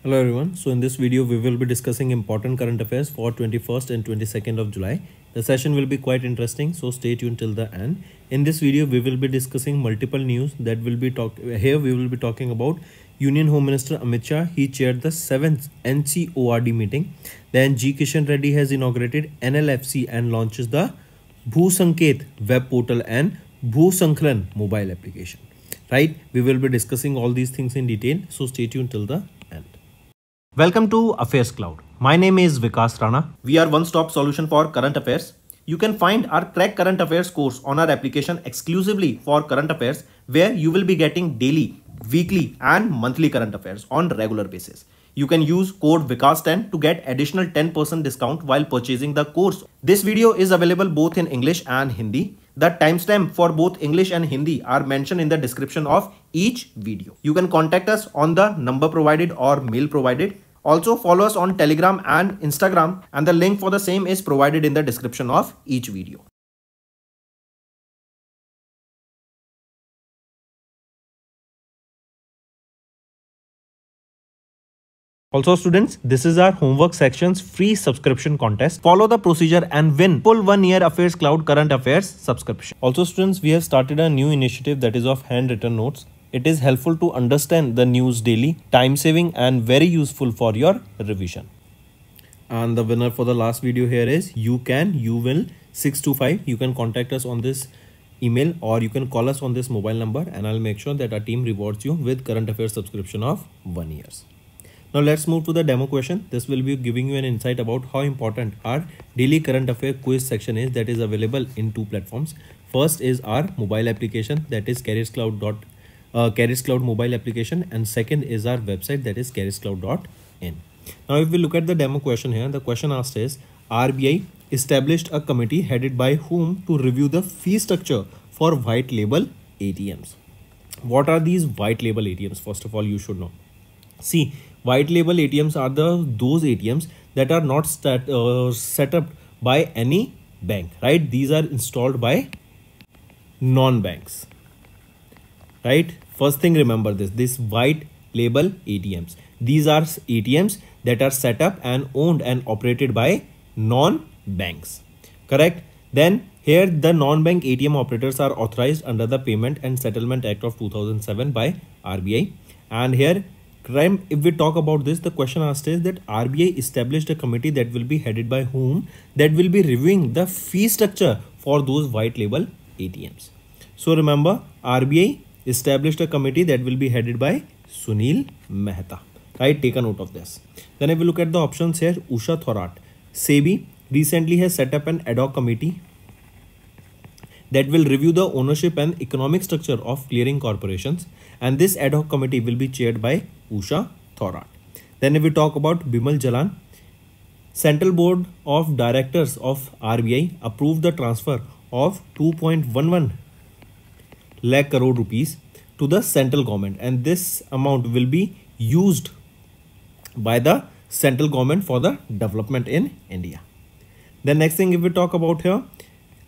Hello everyone. So in this video we will be discussing important current affairs for 21st and 22nd of July. The session will be quite interesting, so stay tuned till the end. In this video we will be discussing multiple news that will be we will be talking about Union Home Minister Amit Shah. He chaired the 7th NCORD meeting. Then G Kishan Reddy has inaugurated NLFC and launches the Bhu Sanket web portal and Bhu Sankalan mobile application. Right? We will be discussing all these things in detail, so stay tuned till the end. Welcome to Affairs Cloud. My name is Vikas Rana. We are one-stop solution for current affairs. You can find our Crack Current Affairs course on our application exclusively for current affairs, where you will be getting daily, weekly and monthly current affairs on regular basis. You can use code VIKAS10 to get additional 10% discount while purchasing the course. This video is available both in English and Hindi. The timestamp for both English and Hindi are mentioned in the description of each video. You can contact us on the number provided or mail provided. Also follow us on Telegram and Instagram, and the link for the same is provided in the description of each video. Also students, this is our homework section's free subscription contest. Follow the procedure and win full 1 year Affairs Cloud current affairs subscription. Also students, we have started a new initiative that is of handwritten notes. It is helpful to understand the news daily, time saving and very useful for your revision. And the winner for the last video here is you will 625. You can contact us on this email or you can call us on this mobile number, and I'll make sure that our team rewards you with current affairs subscription of 1 year. Now let's move to the demo question. This will be giving you an insight about how important our daily current affair quiz section is, that is available in 2 platforms. First is our mobile application, that is Careers Cloud mobile application, and second is our website, that is careerscloud.in. Now if we look at the demo question here, the question asked is RBI established a committee headed by whom to review the fee structure for white label ATMs. What are these white label ATMs? First of all, you should know. See, white label ATMs are those ATMs that are not set up by any bank, right? These are installed by non-banks, right? First thing, remember this white label ATMs. These are ATMs that are set up and owned and operated by non-banks, correct? Then here the non-bank ATM operators are authorized under the Payment and Settlement Act of 2007 by RBI. And here, if we talk about this, the question asked is that RBI established a committee that will be headed by whom, that will be reviewing the fee structure for those white label ATMs. So remember, RBI established a committee that will be headed by Sunil Mehta, right? Take a note of this. Then if we look at the options here, Usha Thorat. SEBI recently has set up an ad hoc committee that will review the ownership and economic structure of clearing corporations, and this ad hoc committee will be chaired by Usha Thorat. Then if we talk about Bimal Jalan, Central Board of Directors of RBI approved the transfer of 2.11 lakh crore rupees to the central government, and this amount will be used by the central government for the development in India. The next thing, if we talk about here,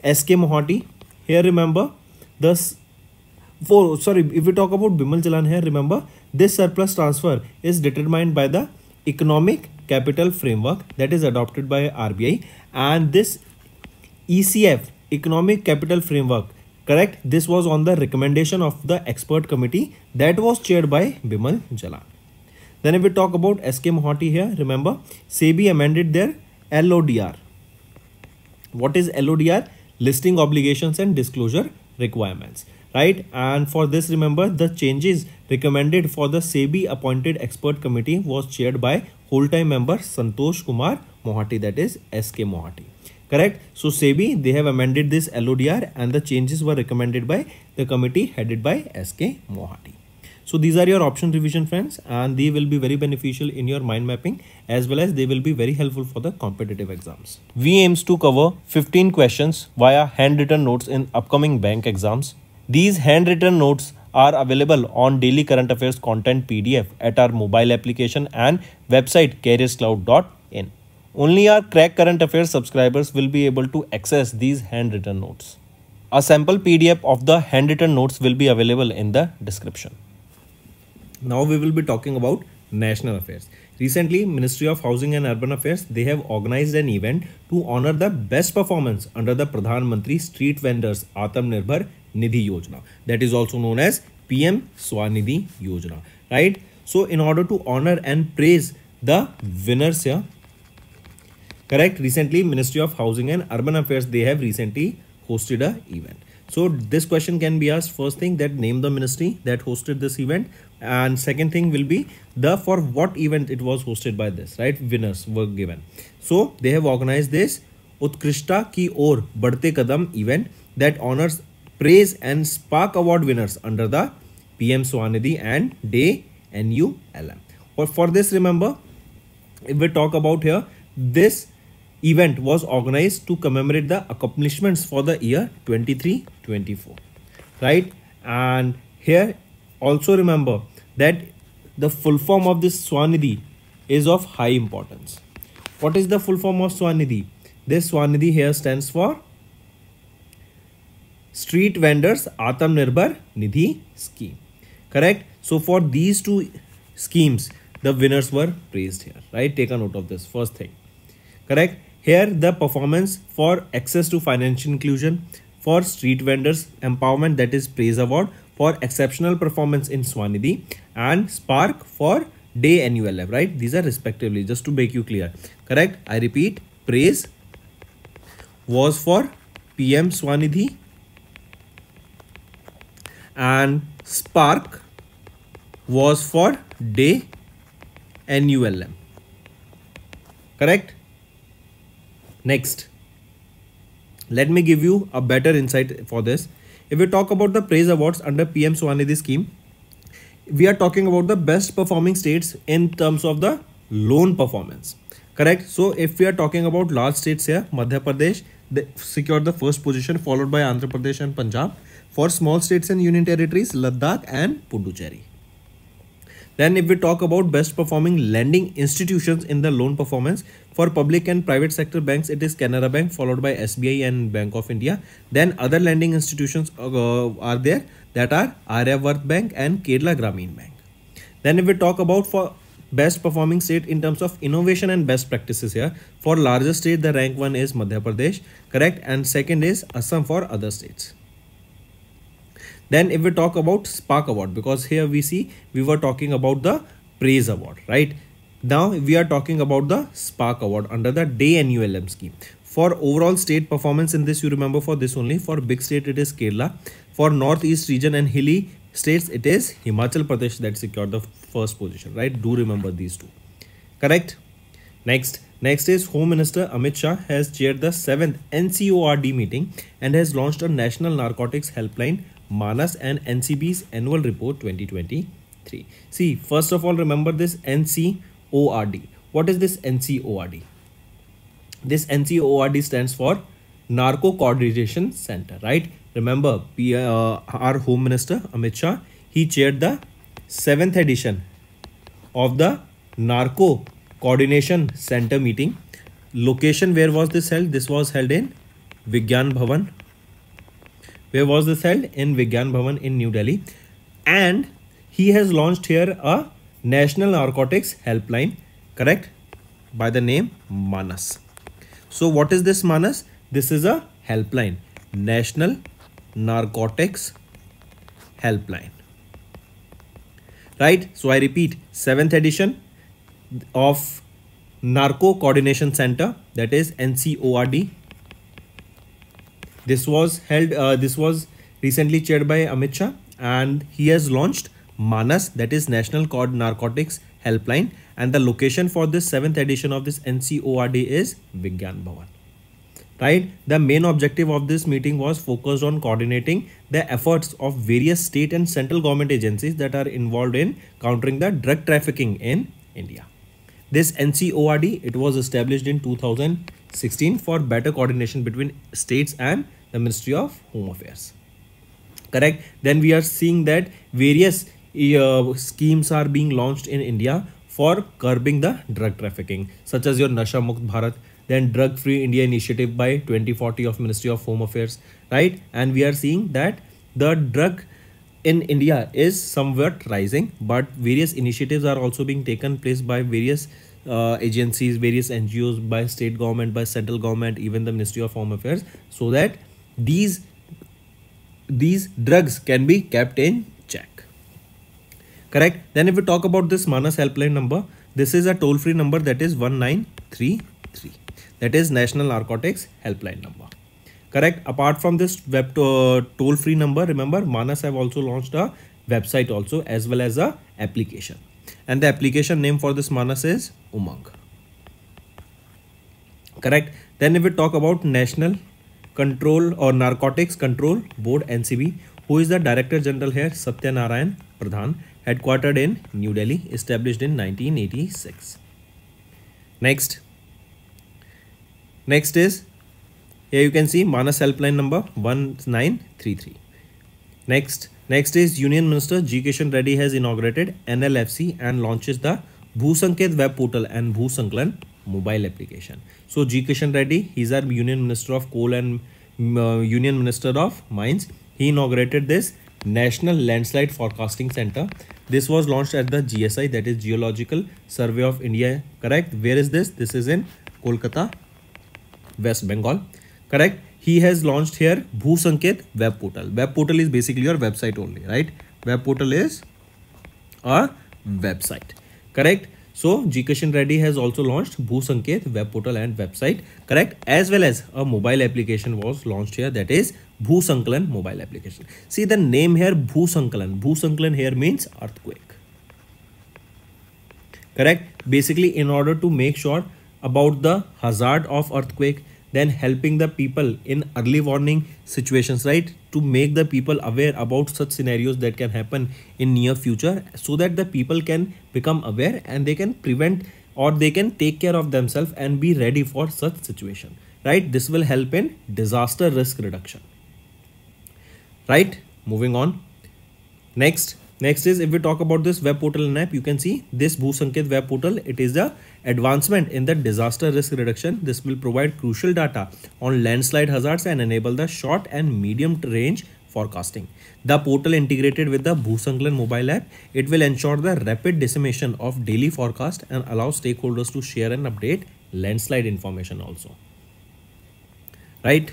SK Mohati, here remember if we talk about Bimal Jalan here, remember this surplus transfer is determined by the Economic Capital Framework that is adopted by RBI, and this ECF, Economic Capital Framework, correct, this was on the recommendation of the expert committee that was chaired by Bimal Jalan. Then if we talk about SK Mohati here, remember SEBI amended their LODR. What is LODR? Listing obligations and disclosure requirements, right? And for this, remember the changes recommended for the SEBI appointed expert committee was chaired by whole-time member Santosh Kumar Mohati, that is SK Mohati, correct? So SEBI, they have amended this LODR and the changes were recommended by the committee headed by SK Mohati. So these are your option revision, friends, and they will be very beneficial in your mind mapping, as well as they will be very helpful for the competitive exams. We aims to cover 15 questions via handwritten notes in upcoming bank exams. These handwritten notes are available on daily current affairs content PDF at our mobile application and website careerscloud.in. Only our Crack Current Affairs subscribers will be able to access these handwritten notes. A sample PDF of the handwritten notes will be available in the description. Now we will be talking about national affairs. Recently, Ministry of Housing and Urban Affairs, they have organized an event to honor the best performance under the Pradhan Mantri Street Vendors Atmanirbhar Nidhi Yojana, that is also known as PM Swanidhi Yojana, right? So in order to honor and praise the winners here, correct, recently Ministry of Housing and Urban Affairs, they have recently hosted a event. So this question can be asked, first thing, that name the ministry that hosted this event, and second thing will be the for what event it was hosted by this, right? Winners were given. So they have organized this Utkrishta Ki Or Badhte Kadam event that honors, praise and spark award winners under the PM Swanidhi and Day NULM. For this, remember, if we talk about here, this event was organized to commemorate the accomplishments for the year 23-24, right? And here also remember that the full form of this Swanidhi is of high importance. What is the full form of Swanidhi? This Swanidhi here stands for Street Vendors Atmanirbhar Nidhi Scheme, correct? So for these two schemes, the winners were praised here, right? Take a note of this first thing, correct? Here the performance for access to financial inclusion, for street vendors empowerment, that is praise award, for exceptional performance in Swanidhi, and spark for Day NULM, right? These are respectively, just to make you clear, correct? I repeat, praise was for PM Swanidhi and spark was for Day NULM, correct? Next, let me give you a better insight for this. If we talk about the praise awards under PM Swanidhi scheme, we are talking about the best performing states in terms of the loan performance, correct? So if we are talking about large states here, Madhya Pradesh, they secured the first position, followed by Andhra Pradesh and Punjab. For small states and union territories, Ladakh and Puducherry. Then if we talk about best performing lending institutions in the loan performance, for public and private sector banks, it is Canara Bank, followed by SBI and Bank of India. Then other lending institutions are there, that are Aryavart Bank and Kerala Grameen Bank. Then if we talk about for best performing state in terms of innovation and best practices here, for larger state, the rank 1 is Madhya Pradesh, correct? And second is Assam for other states. Then if we talk about Spark Award, because here we see we were talking about the Praise Award, right? Now we are talking about the Spark Award under the Day NULM scheme. For overall state performance in this, you remember for this only, for big state it is Kerala. For northeast region and hilly states, it is Himachal Pradesh that secured the first position, right? Do remember these two, correct? Next is Home Minister Amit Shah has chaired the 7th NCORD meeting and has launched a National Narcotics Helpline, Manas, and NCB's annual report 2023. See, first of all, remember this NCORD. What is this NCORD? This NCORD stands for Narco Coordination Center, right? Remember, our Home Minister Amit Shah, he chaired the 7th edition of the Narco Coordination Center meeting. Location, where was this held? This was held in Vigyan Bhavan. Where was this held? In Vigyan Bhavan in New Delhi. And he has launched here a National Narcotics Helpline, correct? By the name Manas. So what is this Manas? This is a helpline, National Narcotics Helpline, right? So I repeat, 7th edition of Narco Coordination Center, that is NCORD. This was held, this was recently chaired by Amit Shah, and he has launched Manas, that is National Narcotics Helpline, and the location for this 7th edition of this NCORD is Vigyan Bhavan, right? The main objective of this meeting was focused on coordinating the efforts of various state and central government agencies that are involved in countering the drug trafficking in India. This NCORD, it was established in 2016 for better coordination between states and the Ministry of Home Affairs, correct? Then we are seeing that various schemes are being launched in India for curbing the drug trafficking, such as your Nasha Mukt Bharat, then Drug Free India Initiative by 2040 of Ministry of Home Affairs, right? And we are seeing that the drug in India is somewhat rising, but various initiatives are also being taken place by various agencies, various NGOs, by state government, by central government, even the Ministry of Home Affairs, so that these drugs can be kept in check. Correct. Then if we talk about this Manas helpline number, this is a toll-free number, that is 1933. That is National Narcotics Helpline number. Correct. Apart from this web toll-free number, remember Manas have also launched a website also, as well as a application. And the application name for this Manas is Umang. Correct. Then if we talk about National Control or Narcotics Control Board, NCB, who is the Director General here? Satya Narayan Pradhan, headquartered in New Delhi, established in 1986. Next is, here you can see Manas helpline number 1933. Next is Union Minister G. Kishan Reddy has inaugurated NLFC and launches the Bhusanket web portal and Bhusanklan mobile application. So G. Kishan Reddy, he's our Union Minister of Coal and Union Minister of Mines. He inaugurated this National Landslide Forecasting Center. This was launched at the GSI, that is Geological Survey of India. Correct. Where is this? This is in Kolkata, West Bengal. Correct. He has launched here Bhusanket web portal. Web portal is basically your website only, right? Web portal is a website. Correct. So G. Kishan Reddy has also launched Bhusanket web portal and website. Correct. As well as a mobile application was launched here, that is Bhusanklan mobile application. See the name here, Bhusanklan. Bhusanklan here means earthquake. Correct. Basically, in order to make sure about the hazard of earthquake, then helping the people in early warning situations, right? To make the people aware about such scenarios that can happen in near future, so that the people can become aware and they can prevent or they can take care of themselves and be ready for such situation, right? This will help in disaster risk reduction. Right, moving on. Next is, if we talk about this web portal and app, you can see this Bhusanket web portal. It is the advancement in the disaster risk reduction. This will provide crucial data on landslide hazards and enable the short and medium range forecasting. The portal integrated with the Bhusanklan mobile app, it will ensure the rapid dissemination of daily forecast and allow stakeholders to share and update landslide information also. Right.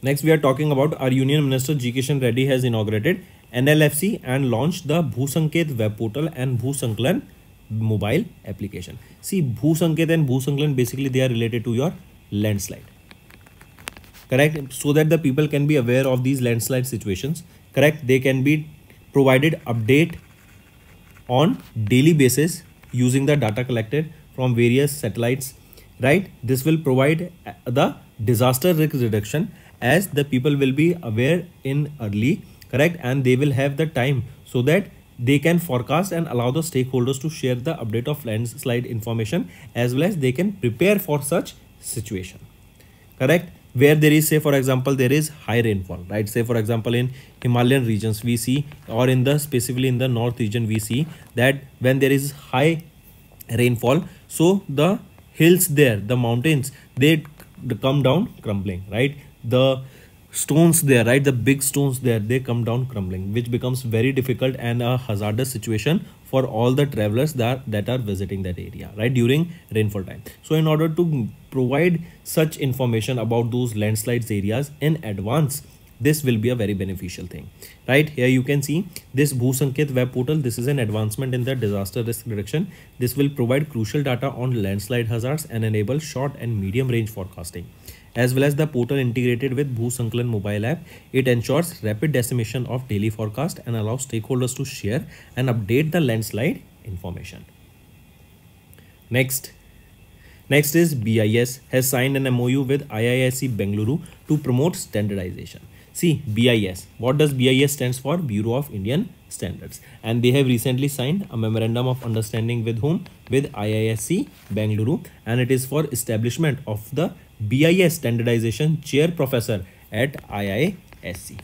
Next, we are talking about our Union Minister G. Kishan Reddy has inaugurated NLFC and launched the Bhusanket web portal and Bhusanklan mobile application. See, Bhusanket and Bhusanklan, basically they are related to your landslide. Correct. So that the people can be aware of these landslide situations. Correct. They can be provided update on daily basis using the data collected from various satellites. Right. This will provide the disaster risk reduction, as the people will be aware in early. Correct. And they will have the time so that they can forecast and allow the stakeholders to share the update of landslide information, as well as they can prepare for such situation. Correct. Where there is, say for example, there is high rainfall, right? Say for example, in Himalayan regions we see, or in the specifically in the north region we see that when there is high rainfall, so the hills there, the mountains, they come down crumbling, right? The stones there, right, the big stones there, they come down crumbling, which becomes very difficult and a hazardous situation for all the travelers that are visiting that area, right, during rainfall time. So in order to provide such information about those landslides areas in advance, this will be a very beneficial thing, right? Here you can see this Bhusanket web portal. This is an advancement in the disaster risk reduction. This will provide crucial data on landslide hazards and enable short and medium range forecasting. As well as the portal integrated with Bhusanklan mobile app, it ensures rapid dissemination of daily forecast and allows stakeholders to share and update the landslide information. Next is BIS has signed an MOU with IISc Bengaluru to promote standardization. See, BIS, what does BIS stands for? Bureau of Indian Standards, and they have recently signed a memorandum of understanding with whom? With IISc Bengaluru, and it is for establishment of the BIS standardization chair professor at IISc.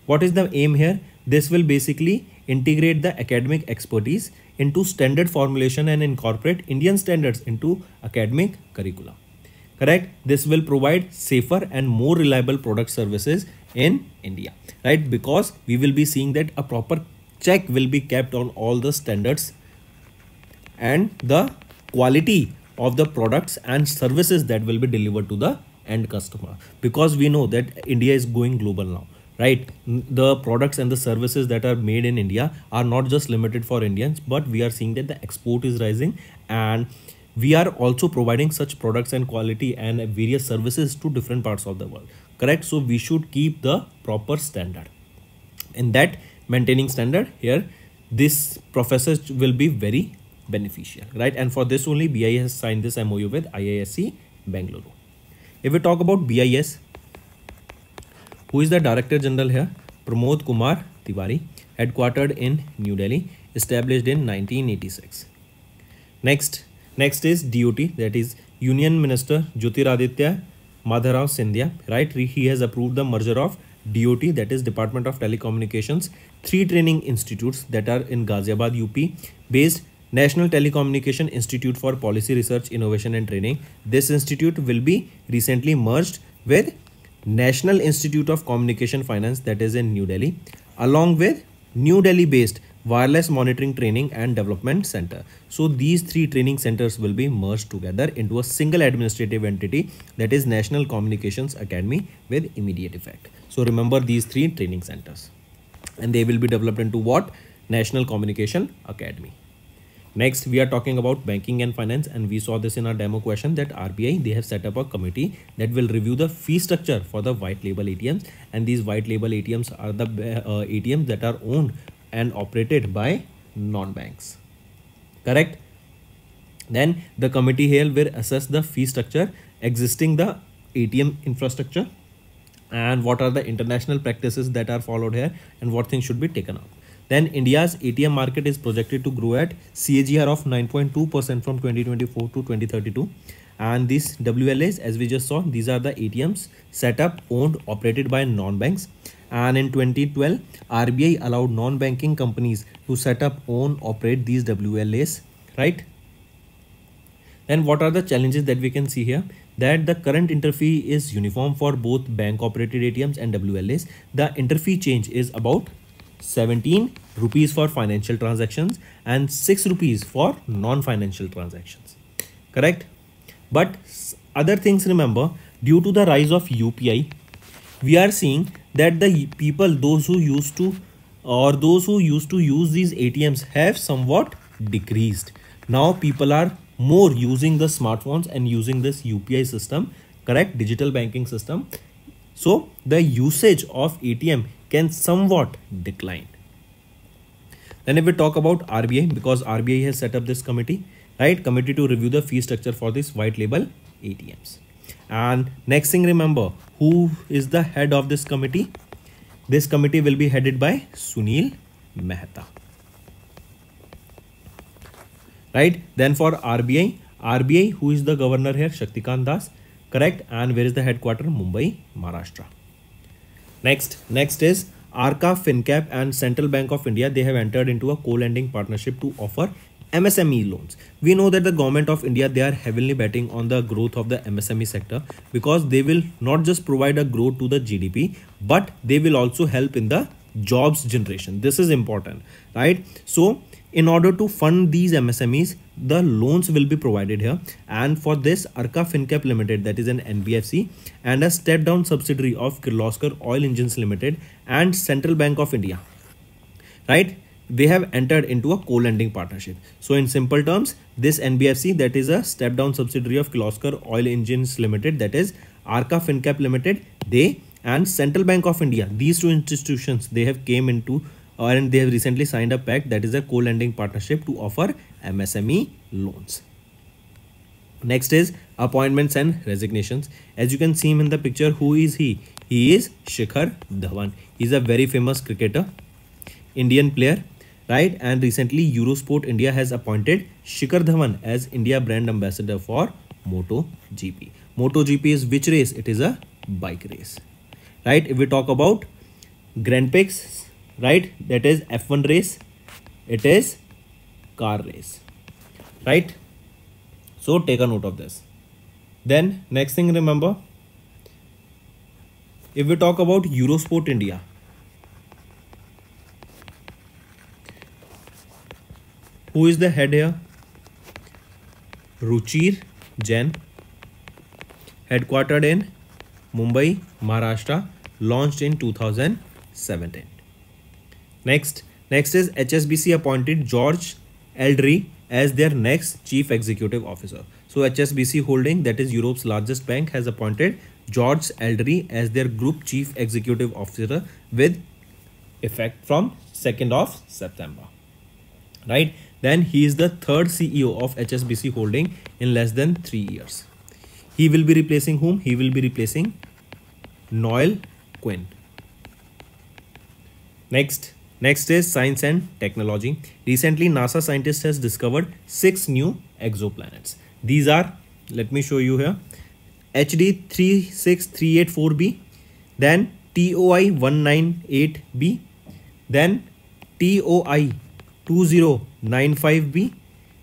What is the aim here? This will basically integrate the academic expertise into standard formulation and incorporate Indian standards into academic curricula. Correct. This will provide safer and more reliable product services in India, right? Because we will be seeing that a proper check will be kept on all the standards and the quality of the products and services that will be delivered to the end customer, because we know that India is going global now, right? The products and the services that are made in India are not just limited for Indians, but we are seeing that the export is rising, and we are also providing such products and quality and various services to different parts of the world, correct? So we should keep the proper standard. In that maintaining standard here, this professor will be very beneficial, right? And for this only BIS has signed this MOU with IISc Bengaluru. If we talk about BIS, who is the Director General here? Pramod Kumar Tiwari, headquartered in New Delhi, established in 1986. Next is DOT, that is Union Minister Jyotiraditya Madhavrao Scindia, right? He has approved the merger of DOT, that is Department of Telecommunications, 3 training institutes that are in Ghaziabad, UP, based National Telecommunication Institute for Policy Research, Innovation and Training. This institute will be recently merged with National Institute of Communication Finance, that is in New Delhi, along with New Delhi based Wireless Monitoring Training and Development Center. So these 3 training centers will be merged together into a single administrative entity, that is National Communications Academy, with immediate effect. So remember these 3 training centers, and they will be developed into what? National Communication Academy. Next, we are talking about banking and finance, and we saw this in our demo question that RBI, they have set up a committee that will review the fee structure for the white label ATMs, and these white label ATMs are the ATMs that are owned and operated by non-banks, correct? Then the committee here will assess the fee structure existing the ATM infrastructure, and what are the international practices that are followed here, and what things should be taken up. Then India's ATM market is projected to grow at CAGR of 9.2% from 2024 to 2032. And these WLAs, as we just saw, these are the ATMs set up, owned, operated by non-banks. And in 2012, RBI allowed non-banking companies to set up, own, operate these WLAs, right? Then what are the challenges that we can see here? That the current interfee is uniform for both bank operated ATMs and WLAs. The interfee change is about 17 rupees for financial transactions and 6 rupees for non-financial transactions, correct? But other things, remember, due to the rise of UPI, we are seeing that the people, those who used to use these ATMs have somewhat decreased. Now people are more using the smartphones and using this UPI system, correct? Digital banking system. So the usage of ATM can somewhat decline. Then if we talk about RBI, because RBI has set up this committee, right? Committee to review the fee structure for this white label ATMs. And next thing, remember, who is the head of this committee? This committee will be headed by Sunil Mehta, right? Then for RBI, who is the governor here? Shaktikant Das, correct? And where is the headquarter? Mumbai, Maharashtra. Next is Arca FinCap and Central Bank of India. They have entered into a co-lending partnership to offer MSME loans. We know that the government of India, they are heavily betting on the growth of the MSME sector, because they will not just provide a growth to the GDP, but they will also help in the jobs generation. This is important, right? So in order to fund these MSMEs, the loans will be provided here. And for this, Arca FinCap Limited, that is an NBFC, and a step down subsidiary of Kirloskar Oil Engines Limited and Central Bank of India, right? They have entered into a co-lending partnership. So in simple terms, this NBFC, that is a step down subsidiary of Kirloskar Oil Engines Limited, that is Arca FinCap Limited, they and Central Bank of India, these two institutions, they have came into and they have recently signed a pact, that is a co-lending partnership to offer MSME loans. Next is appointments and resignations. As you can see him in the picture, who is he? He is Shikhar Dhawan. He is a very famous cricketer, Indian player, right? And recently Eurosport India has appointed Shikhar Dhawan as India brand ambassador for MotoGP. MotoGP is which race? It is a bike race, right? If we talk about Grand Prix, right, that is F1 race, it is car race, right? So take a note of this. Then next thing, remember, If we talk about Eurosport India, who is the head here? Ruchir Jain, headquartered in Mumbai, Maharashtra, launched in 2017. Next is HSBC appointed George Eldry as their next chief executive officer. So HSBC Holding, that is Europe's largest bank, has appointed George Eldry as their group chief executive officer with effect from 2nd of September. Right? Then he is the third CEO of HSBC Holding in less than 3 years. He will be replacing whom? He will be replacing Noel Quinn. Next is science and technology. Recently, NASA scientists has discovered 6 new exoplanets. These are, let me show you here, HD 36384b, then TOI 198b, then TOI 2095b,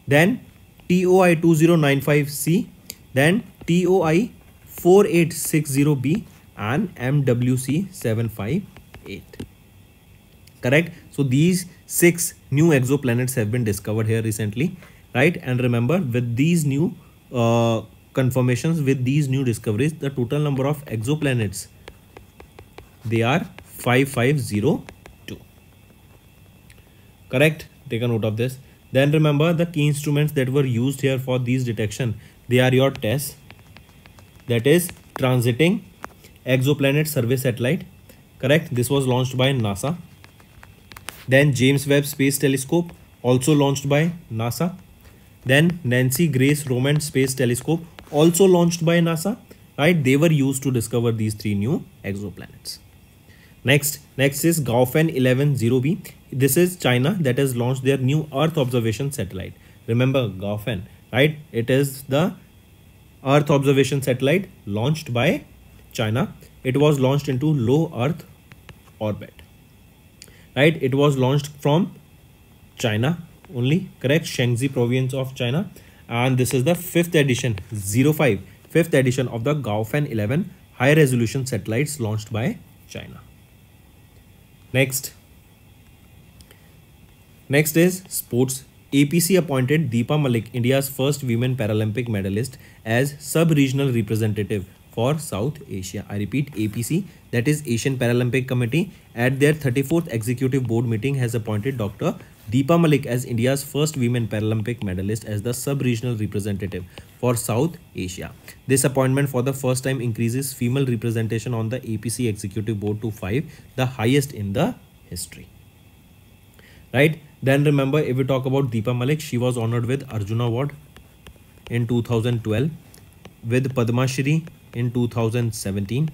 then TOI 2095c, then TOI 4860b, and MWC 758. Correct? So these 6 new exoplanets have been discovered here recently, right? And remember, with these new confirmations, with these new discoveries, the total number of exoplanets, they are 5502. Correct? Take a note of this. Then remember, the key instruments that were used here for these detection, they are your TESS, that is Transiting Exoplanet Survey Satellite. Correct? This was launched by NASA. Then James Webb Space Telescope, also launched by NASA. Then Nancy Grace Roman Space Telescope, also launched by NASA. Right? They were used to discover these 3 new exoplanets. Next is Gaofen 11-0b. This is China that has launched their new Earth observation satellite. Remember Gaofen, right? It is the Earth observation satellite launched by China. It was launched into low Earth orbit. Right? It was launched from China only, correct? Shaanxi province of China. And this is the 5th edition, 5th edition of the Gaofen 11 high resolution satellites launched by China. Next is sports. APC appointed Deepa Malik, India's first women Paralympic medalist, as sub-regional representative for South Asia. I repeat, APC, that is Asian Paralympic Committee, at their 34th executive board meeting has appointed Dr. Deepa Malik as India's first women Paralympic medalist as the sub-regional representative for South Asia. This appointment for the first time increases female representation on the APC executive board to 5, the highest in the history. Right? Then remember, if we talk about Deepa Malik, she was honored with Arjuna Award in 2012, with Padma Shri in 2017,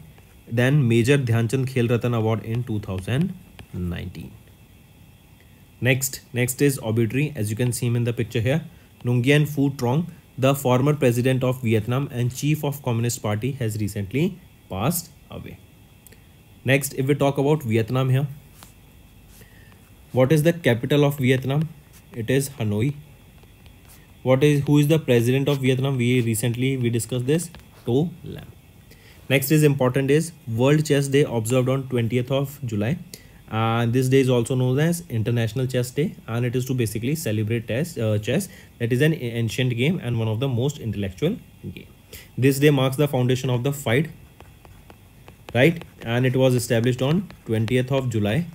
then Major Dhyanchand Khel Ratan Award in 2019. Next is obituary. As you can see him in the picture here, Nguyen Phu Trong, the former president of Vietnam and chief of Communist Party, has recently passed away. Next, if we talk about Vietnam here, what is the capital of Vietnam? It is Hanoi. Who is the president of Vietnam? We discussed this, To Lam. Next is important is World Chess Day, observed on 20th of July. And this day is also known as International Chess Day, and it is to basically celebrate chess. That is an ancient game and one of the most intellectual game. This day marks the foundation of the FIDE, right? And it was established on 20th of July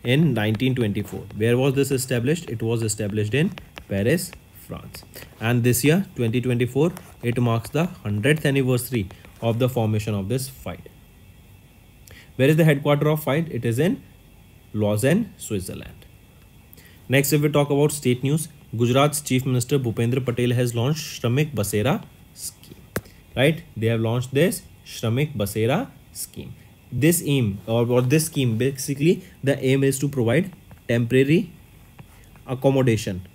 in 1924. Where was this established? It was established in Paris, France. And this year, 2024, it marks the 100th anniversary of the formation of this FIDE. Where is the headquarters of FIDE? It is in Lausanne, Switzerland. Next, if we talk about state news, Gujarat's Chief Minister Bhupendra Patel has launched Shramik Basera scheme. Right? They have launched this Shramik Basera scheme. This scheme, basically the aim is to provide temporary accommodation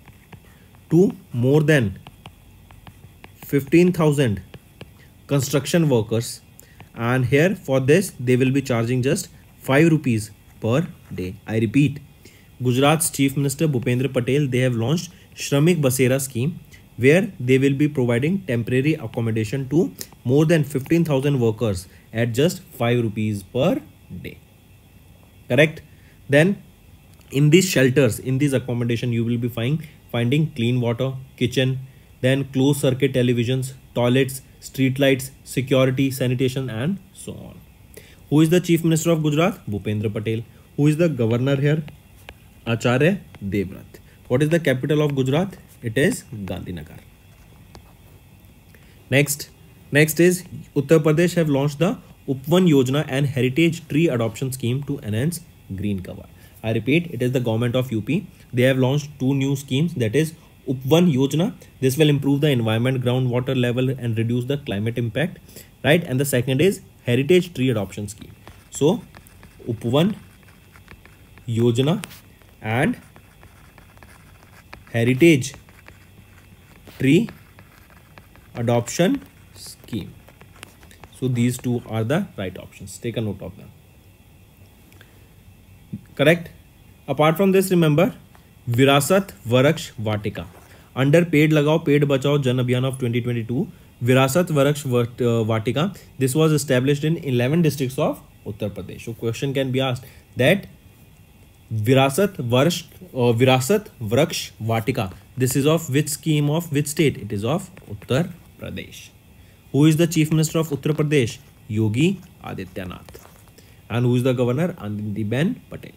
to more than 15,000 construction workers, and here for this they will be charging just 5 rupees per day. I repeat, Gujarat's Chief Minister Bhupendra Patel, they have launched Shramik Basera scheme, where they will be providing temporary accommodation to more than 15,000 workers at just 5 rupees per day. Correct? Then in these shelters, in these accommodation, you will be finding clean water, kitchen, then closed circuit televisions, toilets, street lights, security, sanitation, and so on. Who is the Chief Minister of Gujarat? Bhupendra Patel. Who is the governor here? Acharya Devvrat. What is the capital of Gujarat? It is Gandhinagar. Next is Uttar Pradesh have launched the Upvan Yojana and Heritage Tree Adoption Scheme to enhance green cover. I repeat, it is the government of UP. They have launched two new schemes, that is Upvan Yojana. This will improve the environment, groundwater level and reduce the climate impact, right? And the second is Heritage Tree Adoption Scheme. So Upvan Yojana and Heritage Tree Adoption Scheme. So these two are the right options. Take a note of them. Correct? Apart from this, remember Virasat Varaksh Vatika. Under Ped Lagao Ped Bachao Jan Abhiyan of 2022, Virasat Varaksh Vatika, this was established in 11 districts of Uttar Pradesh. So question can be asked that Virasat Varaksh Vatika, this is of which scheme of which state? It is of Uttar Pradesh. Who is the Chief Minister of Uttar Pradesh? Yogi Adityanath. And who is the governor? Anandiben Patel.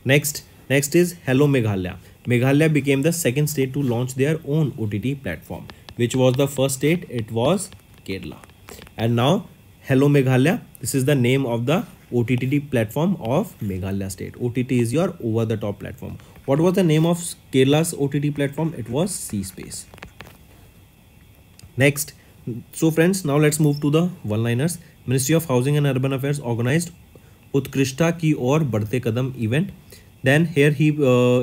Next is Hello Meghalaya. Meghalaya became the second state to launch their own OTT platform. Which was the first state? It was Kerala. And now Hello Meghalaya, this is the name of the OTT platform of Meghalaya state. OTT is your over the top platform. What was the name of Kerala's OTT platform? It was C-Space. Next, so friends, now let's move to the one-liners. Ministry of Housing and Urban Affairs organized Utkrishta Ki Aur Badhte Kadam event. Then here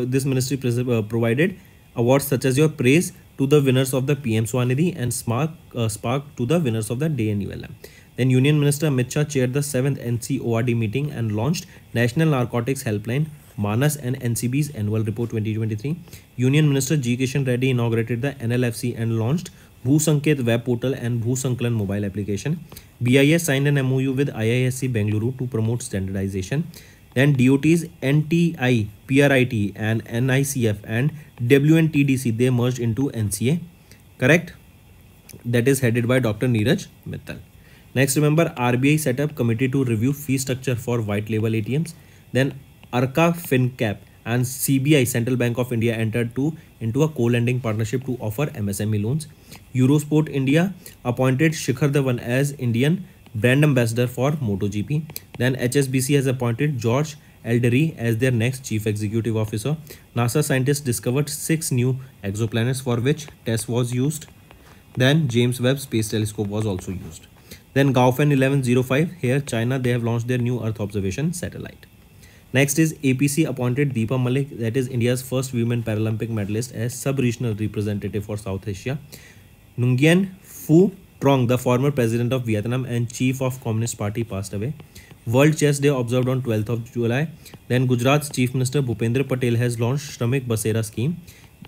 this ministry provided awards such as your praise to the winners of the PM Swanidhi and Spark to the winners of the DNULM. Then Union Minister Amit Shah chaired the 7th NCORD meeting and launched National Narcotics Helpline, Manas and NCB's Annual Report 2023. Union Minister G. Kishan Reddy inaugurated the NLFC and launched Bhusanket web portal and Bhusankalan mobile application. BIS signed an MOU with IISc Bengaluru to promote standardization. Then DOT's NTI, PRIT and NICF and WNTDC, they merged into NCA. Correct? That is headed by Dr. Neeraj Mittal. Next, remember RBI set up committee to review fee structure for white label ATMs. Then Arca FinCap and CBI Central Bank of India entered into a co-lending partnership to offer MSME loans. Eurosport India appointed Shikhar Dhawan as Indian brand ambassador for MotoGP. Then HSBC has appointed George Eldery as their next chief executive officer. NASA scientists discovered 6 new exoplanets for which TESS was used. Then James Webb Space Telescope was also used. Then Gaofen 1105, here China, they have launched their new Earth observation satellite. Next is APC appointed Deepa Malik, that is India's first women Paralympic medalist, as sub-regional representative for South Asia. Nguyen Phu Trong, the former president of Vietnam and chief of Communist Party, passed away. World Chess Day observed on 12th of July. Then Gujarat's Chief Minister Bhupendra Patel has launched Shramik Basera scheme.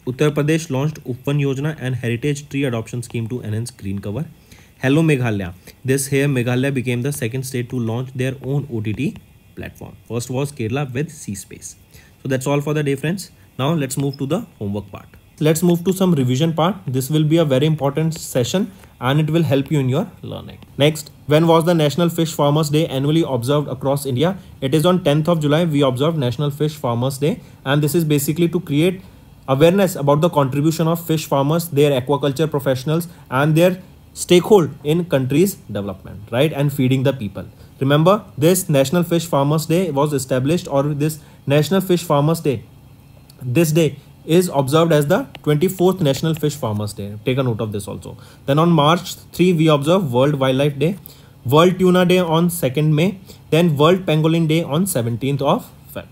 Uttar Pradesh launched Upvan Yojana and Heritage Tree Adoption Scheme to enhance green cover. Hello Meghalaya. This here Meghalaya became the second state to launch their own OTT platform. First was Kerala with C-Space. So that's all for the day, friends. Now let's move to the homework part. Let's move to some revision part. This will be a very important session and it will help you in your learning. Next, when was the National Fish Farmers Day annually observed across India? It is on 10th of July. We observed National Fish Farmers Day, and this is basically to create awareness about the contribution of fish farmers, their aquaculture professionals and their stakehold in country's development, right, and feeding the people. Remember, this National Fish Farmers Day was established, or this National Fish Farmers Day, this day is observed as the 24th National Fish Farmers Day. Take a note of this also. Then on March 3 we observe World Wildlife Day, World Tuna Day on 2nd May, then World Pangolin Day on 17th of Feb.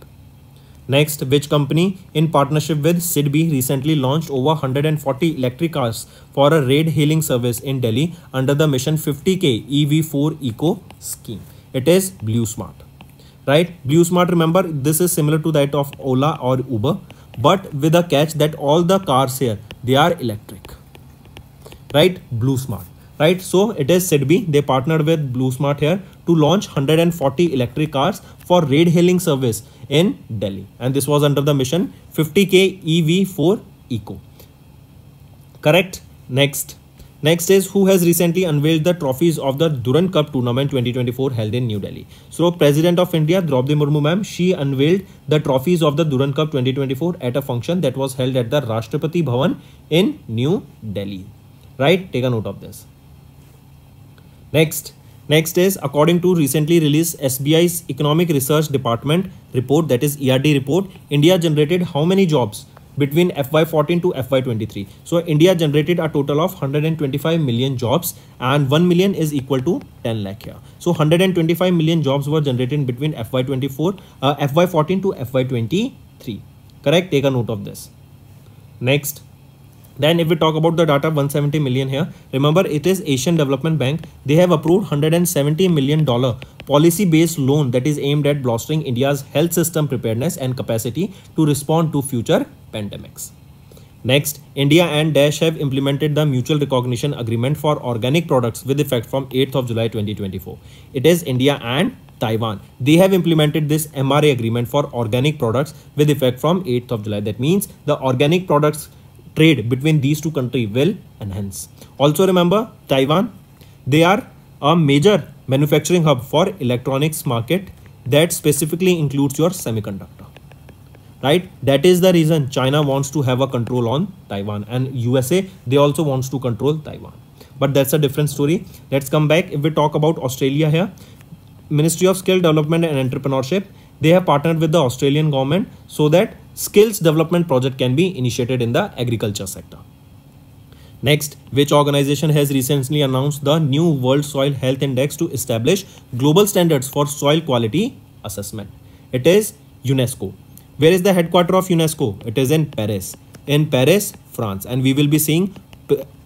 Next, which company in partnership with SIDBI recently launched over 140 electric cars for a raid hailing service in Delhi under the Mission 50K EV4 Eco scheme? It is BlueSmart, right? BlueSmart, remember, this is similar to that of Ola or Uber, but with a catch that all the cars here, they are electric, right? BlueSmart. right? So it is SIDBI. They partnered with Blue Smart here to launch 140 electric cars for raid hailing service in Delhi, and this was under the mission 50K EV4 Eco. Correct. Next is who has recently unveiled the trophies of the Durand Cup tournament 2024 held in New Delhi. So President of India Draupadi Murmu ma'am, she unveiled the trophies of the Durand Cup 2024 at a function that was held at the Rashtrapati Bhavan in New Delhi. Right? Take a note of this. Next is, according to recently released SBI's Economic Research Department report, that is ERD report, India generated how many jobs between FY14 to FY23? So India generated a total of 125 million jobs, and 1 million is equal to 10 lakh here. So 125 million jobs were generated between FY14 to FY23. Correct? Take a note of this. Next. Then if we talk about the data, 170 million here, remember it is Asian Development Bank. They have approved $170 million policy-based loan that is aimed at bolstering India's health system preparedness and capacity to respond to future pandemics. Next, India and Dash have implemented the Mutual Recognition Agreement for Organic Products with effect from 8th of July 2024. It is India and Taiwan. They have implemented this MRA agreement for organic products with effect from 8th of July. That means the organic products trade between these two countries will enhance. Also remember, Taiwan, they are a major manufacturing hub for electronics market that specifically includes your semiconductor. Right? That is the reason China wants to have a control on Taiwan, and USA, they also wants to control Taiwan. But that's a different story. Let's come back. If we talk about Australia here, Ministry of Skill Development and Entrepreneurship, they have partnered with the Australian government so that skills development project can be initiated in the agriculture sector. Next, which organization has recently announced the new World Soil Health Index to establish global standards for soil quality assessment? It is UNESCO. Where is the headquarters of UNESCO? It is in Paris, France, and we will be seeing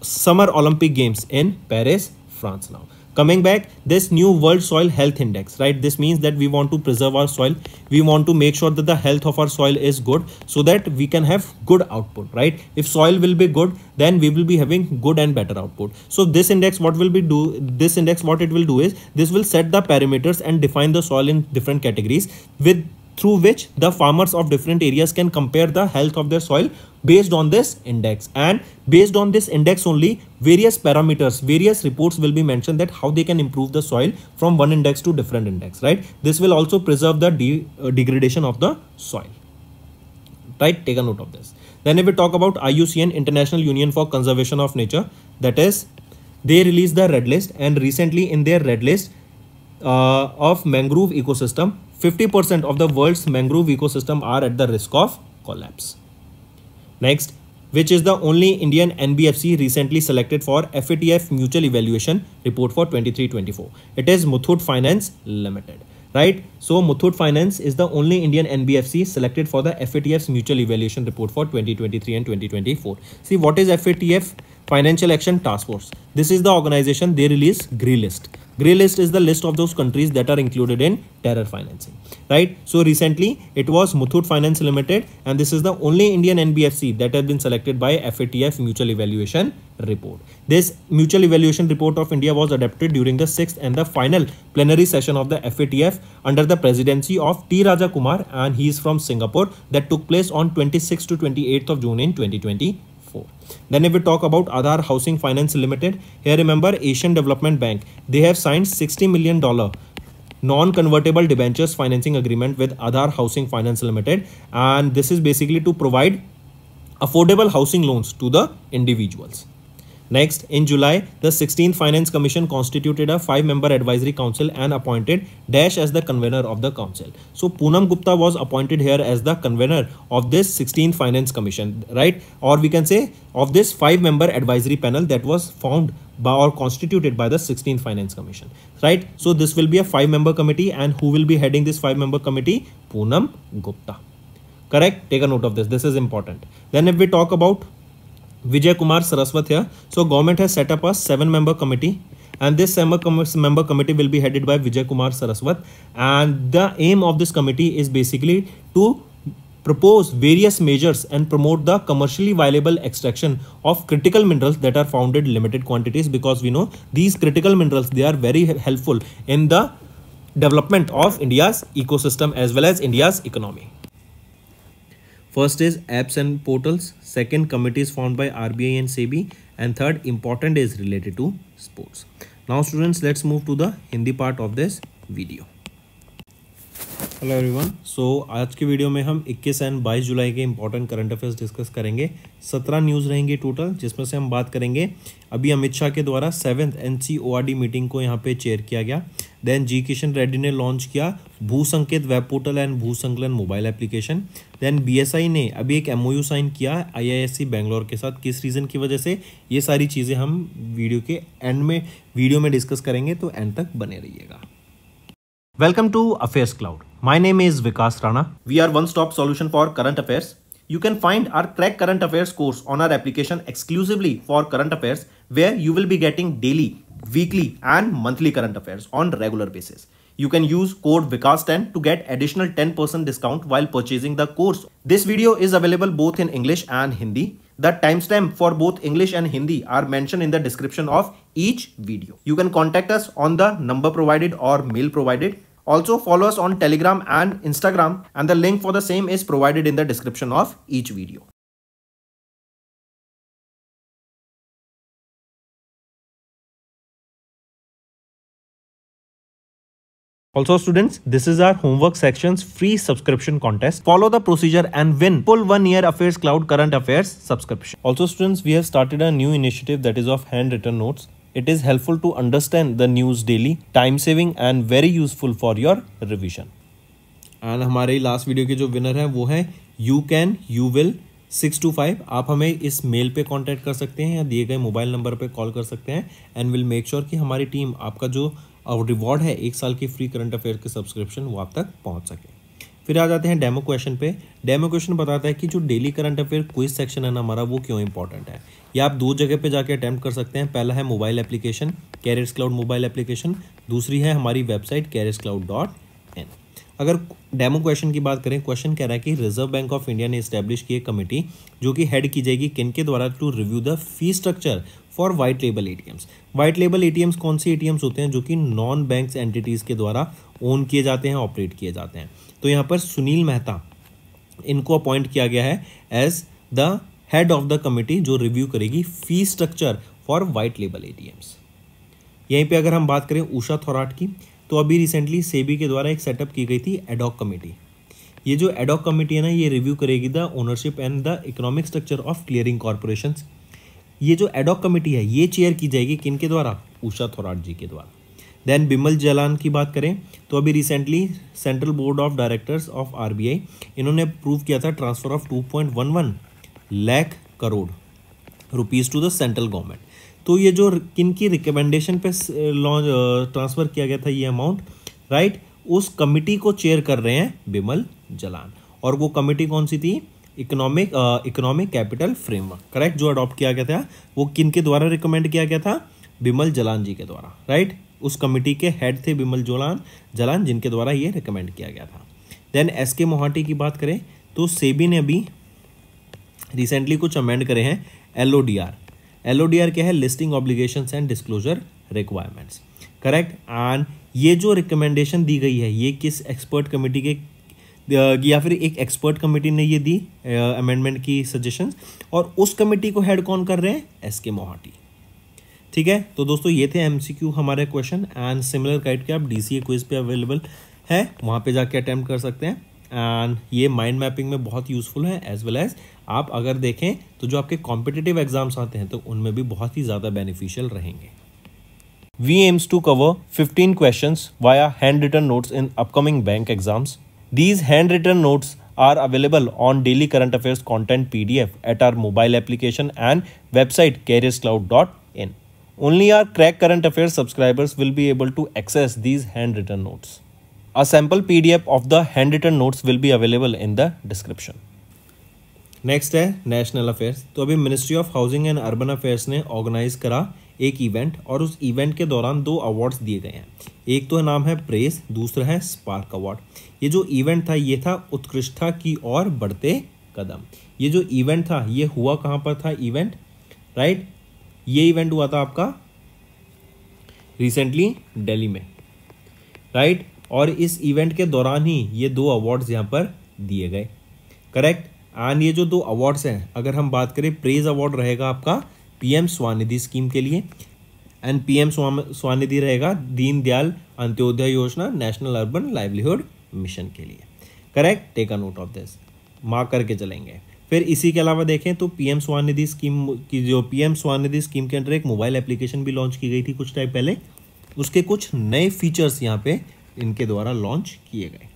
Summer Olympic Games in Paris, France now. Coming back, this new World Soil Health Index, right? This means that we want to preserve our soil. We want to make sure that the health of our soil is good so that we can have good output, right? If soil will be good, then we will be having good and better output. So this index, what it will do is, this will set the parameters and define the soil in different categories through which the farmers of different areas can compare the health of their soil based on this index, and based on this index only, various parameters, various reports will be mentioned that how they can improve the soil from one index to different index, right? This will also preserve the degradation of the soil, right? Take a note of this. Then if we talk about IUCN, International Union for Conservation of Nature, that is, they released the red list, and recently in their red list of mangrove ecosystem, 50% of the world's mangrove ecosystem are at the risk of collapse. Next, which is the only Indian NBFC recently selected for FATF Mutual Evaluation Report for 23-24. It is Muthoot Finance Limited, right? So Muthoot Finance is the only Indian NBFC selected for the FATF's Mutual Evaluation Report for 2023 and 2024. See, what is FATF? Financial Action Task Force. This is the organization. They release Grey List. Grey List is the list of those countries that are included in terror financing, right? So recently it was Muthoot Finance Limited, and this is the only Indian NBFC that has been selected by FATF Mutual Evaluation Report. This Mutual Evaluation Report of India was adopted during the 6th and the final plenary session of the FATF under the presidency of T. Raja Kumar, and he is from Singapore, that took place on 26th to 28th of June in 2020. Then if we talk about Aadhar Housing Finance Limited, here remember Asian Development Bank, they have signed $60 million non-convertible debentures financing agreement with Aadhar Housing Finance Limited, and this is basically to provide affordable housing loans to the individuals. Next, in July, the 16th Finance Commission constituted a 5-member advisory council and appointed Dash as the convener of the council. So Poonam Gupta was appointed here as the convener of this 16th Finance Commission, right? Or we can say of this 5-member advisory panel that was formed by or constituted by the 16th Finance Commission, right? So this will be a 5-member committee, and who will be heading this 5-member committee? Poonam Gupta. Correct? Take a note of this. This is important. Then if we talk about Vijay Kumar Saraswat here, so government has set up a 7-member committee, and this member committee will be headed by Vijay Kumar Saraswat, and the aim of this committee is basically to propose various measures and promote the commercially viable extraction of critical minerals that are found in limited quantities, because we know these critical minerals, they are very helpful in the development of India's ecosystem as well as India's economy. First is apps and portals, second committees formed by RBI and SEBI, and third important is related to sports. Now students, let's move to the Hindi part of this video. Hello everyone, so आज के video में हम 21 and 22 जुलाई के important current affairs discuss करेंगे। 17 news रहेंगी total, जिसमें से हम बात करेंगे अभी अमित शाह के द्वारा 7th NCORD मीटिंग को यहाँ पे चेयर किया गया। देन जी किशन रेड्डी ने लॉन्च किया भू संकेत वेब पोर्टल एंड भू संकलन मोबाइल एप्लीकेशन। देन BSI ने अभी एक MOU साइन किया IISc बेंगलोर के साथ, किस रीज़न की वजह से, ये सारी चीज़ें हम वीडियो के एंड में डिस्कस करेंगे, तो एंड तक बने रहिएगा। Welcome to Affairs Cloud. My name is Vikas Rana. We are one-stop solution for current affairs. You can find our Crack Current Affairs course on our application exclusively for current affairs, where you will be getting daily, weekly and monthly current affairs on regular basis. You can use code VIKAS10 to get additional 10% discount while purchasing the course. This video is available both in English and Hindi. The timestamp for both English and Hindi are mentioned in the description of each video. You can contact us on the number provided or mail provided. Also follow us on Telegram and Instagram, and the link for the same is provided in the description of each video. Also students, this is our homework section's free subscription contest. Follow the procedure and win full 1 year Affairs Cloud current affairs subscription. Also students, we have started a new initiative that is of handwritten notes. It is helpful to understand the news daily, time saving and very useful for your revision. And हमारे last video के जो winner हैं वो है You Can You Will 625। आप हमें इस mail पे कांटेक्ट कर सकते हैं या दिए गए मोबाइल नंबर पे कॉल कर सकते हैं, एंड विल मेक श्योर कि हमारी टीम आपका जो रिवॉर्ड है 1 साल की फ्री करंट अफेयर के सब्सक्रिप्शन वो आप तक पहुंच सके। फिर आ जाते हैं डेमो क्वेश्चन पे। डेमो क्वेश्चन बताता है कि जो daily current affair quiz section है ना हमारा, वो क्यों इंपॉर्टेंट है। ये आप 2 जगह पे जाके अटेम्प्ट कर सकते हैं। पहला है mobile application carriers cloud mobile application, दूसरी है हमारी वेबसाइट careerscloud.in। अगर डेमो क्वेश्चन की बात करें, क्वेश्चन कह रहा है कि रिजर्व बैंक ऑफ इंडिया ने इस्टेब्लिश की एक कमेटी जो कि हेड की जाएगी किन के द्वारा, to review the fee structure for white label ATMs। White label ATMs कौन सी ATMs होते हैं जो कि नॉन बैंक्स एंटिटीज़ के द्वारा ओन किए जाते हैं, ऑपरेट किए जाते हैं। तो यहाँ पर सुनील मेहता इनको अपॉइंट किया गया है as the head of the committee जो रिव्यू करेगी fee structure for white label ATMs। यहीं पे अगर हम बात करें उषा थोराट की, तो अभी रिसेंटली सेबी के द्वारा एक सेटअप की गई थी एडॉक कमेटी। ये जो एडॉक कमेटी है ना, ये रिव्यू करेगी the ownership and the economic structure of clearing corporations. ये जो एडॉक कमेटी है ये चेयर की जाएगी किन के द्वारा, उषा थोराट जी के द्वारा। देन बिमल जलान की बात करें तो अभी recently central board of directors of RBI इन्होंने अप्रूव किया था transfer of 2.11 lakh crore rupees to the central government. तो ये जो किन की रिकमेंडेशन पे ट्रांसफ़र किया गया था ये अमाउंट, राइट, उस कमिटी को चेयर कर रहे हैं बिमल जलान। और वो कमिटी कौन सी थी, इकोनॉमिक कैपिटल फ्रेमवर्क, करेक्ट, जो अडॉप्ट किया गया था वो किन के द्वारा रिकमेंड किया गया था, बिमल जलान जी के द्वारा, राइट। उस कमिटी के हेड थे बिमल जलान जिनके द्वारा ये रिकमेंड किया गया था। देन SK मोहाटी की बात करें तो सेबी ने अभी रिसेंटली कुछ अमेंड करे हैं LODR क्या है, listing obligations and disclosure requirements, correct. And ये जो रिकमेंडेशन दी गई है ये किस एक्सपर्ट कमेटी के या फिर एक एक्सपर्ट कमेटी ने ये दी अमेंडमेंट की सजेशंस, और उस कमेटी को हेड कौन कर रहे हैं, SK मोहाटी, ठीक है। तो दोस्तों ये थे MCQ हमारे क्वेश्चन, एंड सिमिलर गाइड के आप DCA क्विज पे अवेलेबल है, वहाँ पे जाके अटेम्प्ट कर सकते हैं। एंड ये माइंड मैपिंग में बहुत यूजफुल है, एज वेल एज आप अगर देखें तो जो आपके कॉम्पिटिटिव एग्जाम्स आते हैं तो उनमें भी बहुत ही ज़्यादा बेनिफिशियल रहेंगे। We aims to cover 15 questions via handwritten notes in upcoming bank exams. These handwritten notes are available on daily current affairs content PDF at our mobile application and website careerscloud.in. Only our Crack Current Affairs subscribers will be able to access these handwritten notes. A sample PDF of the handwritten notes will be available in the description. Next है national affairs. तो अभी ministry of housing and urban affairs ने organise करा एक event, और उस event के दौरान 2 अवार्ड्स दिए गए हैं। एक तो नाम है प्रेस, दूसरा है स्पार्क अवार्ड। ये जो इवेंट था ये था उत्कृष्टता की ओर बढ़ते कदम। ये जो इवेंट था ये हुआ कहाँ पर था इवेंट, राइट, ये इवेंट हुआ था आपका रिसेंटली दिल्ली में, राइट, और इस इवेंट के दौरान ही ये 2 अवार्ड्स यहाँ पर दिए गए, करेक्ट। एंड ये जो 2 अवार्ड्स हैं, अगर हम बात करें, प्रेज अवार्ड रहेगा आपका पीएम स्वनिधि स्कीम के लिए, एंड पीएम स्वनिधि रहेगा दीनदयाल अंत्योदय योजना नेशनल अर्बन लाइवलीहुड मिशन के लिए, correct. Take a note of this, mark करके चलेंगे। फिर इसी के अलावा देखें तो पीएम स्वनिधि स्कीम की, जो पीएम स्वनिधि स्कीम के अंडर एक मोबाइल एप्लीकेशन भी लॉन्च की गई थी कुछ टाइम पहले, उसके कुछ नए फीचर्स यहाँ पे इनके द्वारा लॉन्च किए गए,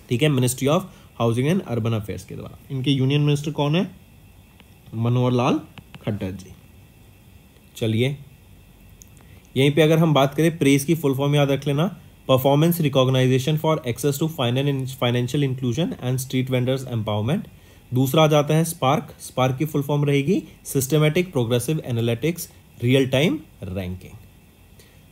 ठीक है, ministry of housing and urban affairs के द्वारा। इनके यूनियन मिनिस्टर कौन है? मनोहर लाल खट्टर जी। चलिए यहीं पे अगर हम बात करें, प्रेस की फुल फॉर्म याद रख लेना, performance recognisation for access to financial inclusion and street vendors empowerment. दूसरा आ जाता है स्पार्क, स्पार्क की फुल फॉर्म रहेगी systematic progressive analytics real time ranking,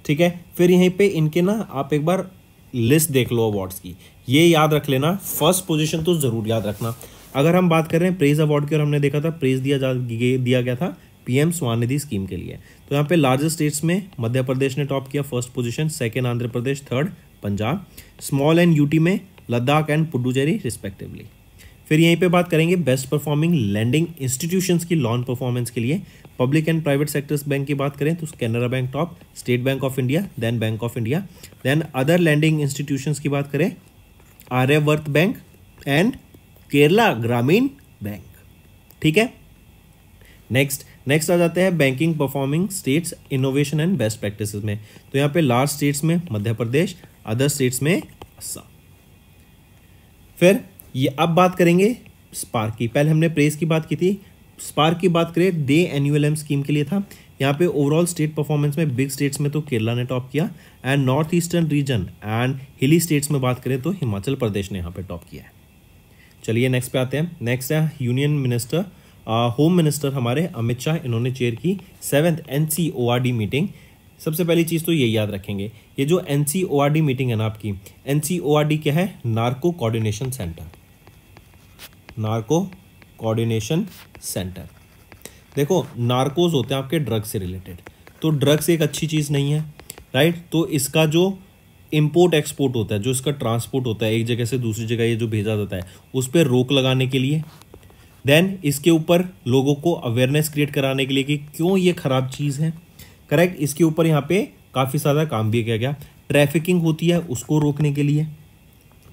ठीक है। फिर यहीं पे इनके ना आप एक बार लिस्ट देख लो अवार्ड्स की, ये याद रख लेना, फर्स्ट पोजीशन तो जरूर याद रखना। अगर हम बात कर रहे हैं प्रेज अवार्ड की, और हमने देखा था प्रेज दिया गया था पीएम स्वनिधि स्कीम के लिए, तो यहाँ पे लार्जेस्ट स्टेट्स में मध्य प्रदेश ने टॉप किया, first position, second Andhra Pradesh, third Punjab, small and UT में लद्दाख एंड पुडुचेरी रिस्पेक्टिवली। फिर यहीं पे बात करेंगे बेस्ट परफॉर्मिंग लैंडिंग इंस्टीट्यूशंस की लॉन परफॉर्मेंस के लिए, public and private sectors bank की बात करें तो Canara Bank top, State Bank of India, then Bank of India, then other lending institutions की बात करें आर्यवर्त बैंक एंड केरला ग्रामीण बैंक, ठीक है। नेक्स्ट आ जाते हैं banking performing states innovation and best practices में, तो यहाँ पे लार्ज स्टेट्स में मध्य प्रदेश, अदर स्टेट्स में असम। फिर ये अब बात करेंगे स्पार्क की, पहले हमने प्रेस की बात की थी, स्पार्क की बात करें डे एनुअल स्कीम के लिए था। यहाँ पे ओवरऑल स्टेट परफॉर्मेंस में बिग स्टेट्स में तो केरला ने टॉप किया, and north eastern region and हिली स्टेट्स में बात करें तो हिमाचल प्रदेश ने यहाँ पे टॉप किया है। चलिए नेक्स्ट पे आते हैं। नेक्स्ट है यूनियन मिनिस्टर, होम मिनिस्टर हमारे अमित शाह, इन्होंने चेयर की 7th NCORD मीटिंग। सबसे पहली चीज़ तो ये याद रखेंगे, ये जो NCORD मीटिंग है ना आपकी, NCORD क्या है? Narco coordination centre, narco coordination centre. देखो नार्कोज होते हैं आपके ड्रग से रिलेटेड, तो ड्रग्स एक अच्छी चीज़ नहीं है, राइट। तो इसका जो इम्पोर्ट एक्सपोर्ट होता है, जो इसका ट्रांसपोर्ट होता है एक जगह से दूसरी जगह, ये जो भेजा जाता है, उस पर रोक लगाने के लिए, देन इसके ऊपर लोगों को अवेयरनेस क्रिएट कराने के लिए कि क्यों ये खराब चीज़ है, करेक्ट। इसके ऊपर यहाँ पे काफ़ी सारा काम भी किया गया। ट्रैफिकिंग होती है उसको रोकने के लिए,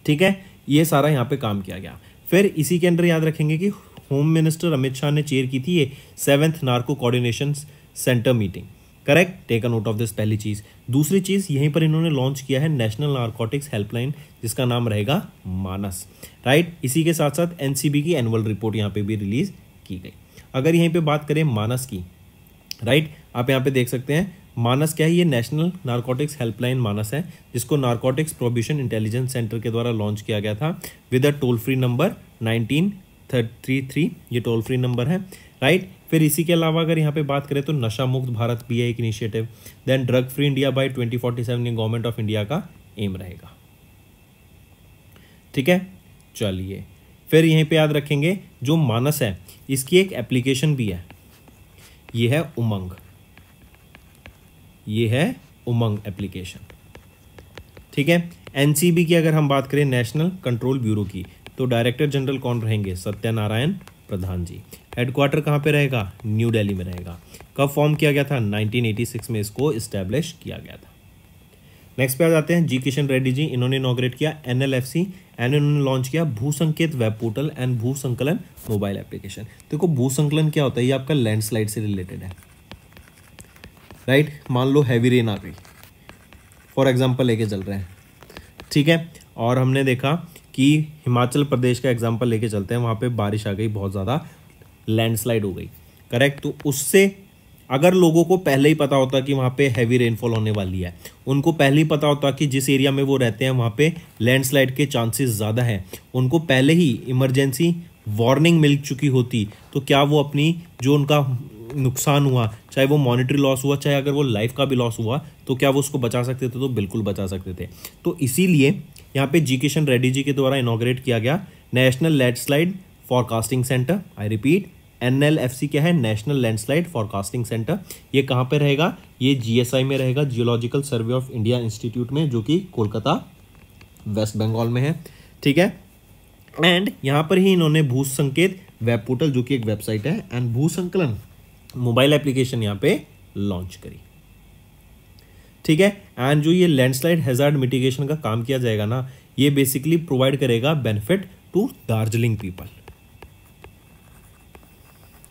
ठीक है, ये सारा यहाँ पे काम किया गया। फिर इसी के अंदर याद रखेंगे कि होम मिनिस्टर अमित शाह ने चेयर की थी ये 7th narco coordination centre meeting, correct. Take a note of this, पहली चीज़। दूसरी चीज़, यहीं पर इन्होंने लॉन्च किया है नेशनल नारकोटिक्स हेल्पलाइन, जिसका नाम रहेगा मानस, राइट। इसी के साथ साथ NCB की एनुअल रिपोर्ट यहाँ पे भी रिलीज की गई। अगर यहीं पे बात करें मानस की, राइट, आप यहाँ पे देख सकते हैं मानस क्या है, ये नेशनल नारकोटिक्स हेल्पलाइन मानस है, जिसको नारकोटिक्स प्रोहिबिशन इंटेलिजेंस सेंटर के द्वारा लॉन्च किया गया था with a toll free number 1933, ये टोल फ्री नंबर है, राइट। फिर इसी के अलावा अगर यहाँ पे बात करें तो नशा मुक्त भारत भी है एक initiative, then drug free India by 2047 ये गवर्नमेंट ऑफ इंडिया का एम रहेगा, ठीक है। चलिए फिर यहीं पे याद रखेंगे जो मानस है इसकी एक एप्लीकेशन भी है, ये है उमंग, ये है उमंग एप्लीकेशन, ठीक है। NCB की अगर हम बात करें नेशनल कंट्रोल ब्यूरो की, तो डायरेक्टर जनरल कौन रहेंगे? सत्यनारायण प्रधान जी। हेडक्वार्टर कहाँ पे रहेगा? न्यू दिल्ली में रहेगा। कब फॉर्म किया गया था? 1986 में इसको इस्टेब्लिश किया गया था। नेक्स्ट पे आ जाते हैं जी किशन रेड्डी जी, इन्होंने इनॉग्रेट किया NLFC एंड इन्होंने लॉन्च किया भू संकेत वेब पोर्टल एंड भू संकलन मोबाइल एप्लीकेशन। देखो भू संकलन क्या होता है, ये आपका लैंडस्लाइड से रिलेटेड है, राइट। मान लो हैवी रेन आ गई, फॉर एग्जाम्पल लेके चल रहे हैं, ठीक है, और हमने देखा कि हिमाचल प्रदेश का एग्जाम्पल लेके चलते हैं, वहाँ पे बारिश आ गई, बहुत ज़्यादा लैंडस्लाइड हो गई, करेक्ट। तो उससे अगर लोगों को पहले ही पता होता कि वहाँ पे हैवी रेनफॉल होने वाली है, उनको पहले ही पता होता कि जिस एरिया में वो रहते हैं वहाँ पे लैंडस्लाइड के चांसेस ज़्यादा हैं, उनको पहले ही इमरजेंसी वार्निंग मिल चुकी होती, तो क्या वो अपनी जो उनका नुकसान हुआ, चाहे वो मॉनेटरी लॉस हुआ, चाहे अगर वो लाइफ का भी लॉस हुआ, तो क्या वो उसको बचा सकते थे? तो बिल्कुल बचा सकते थे। तो इसीलिए यहाँ पे जी किशन रेड्डी जी के द्वारा इनॉग्रेट किया गया national landslide forecasting centre. I repeat, NLFC क्या है? National landslide forecasting centre. ये कहाँ पे रहेगा? ये GSI में रहेगा, geological survey of India institute में, जो कि कोलकाता वेस्ट बंगाल में है। ठीक है, एंड यहाँ पर ही इन्होंने भू संकेत वेब पोर्टल, जो कि एक वेबसाइट है, एंड भू संकलन मोबाइल एप्लीकेशन यहाँ पे लॉन्च करी। ठीक है, एंड जो ये लैंडस्लाइड हैजार्ड मिटिगेशन का काम किया जाएगा ना, ये बेसिकली प्रोवाइड करेगा benefit to Darjeeling people.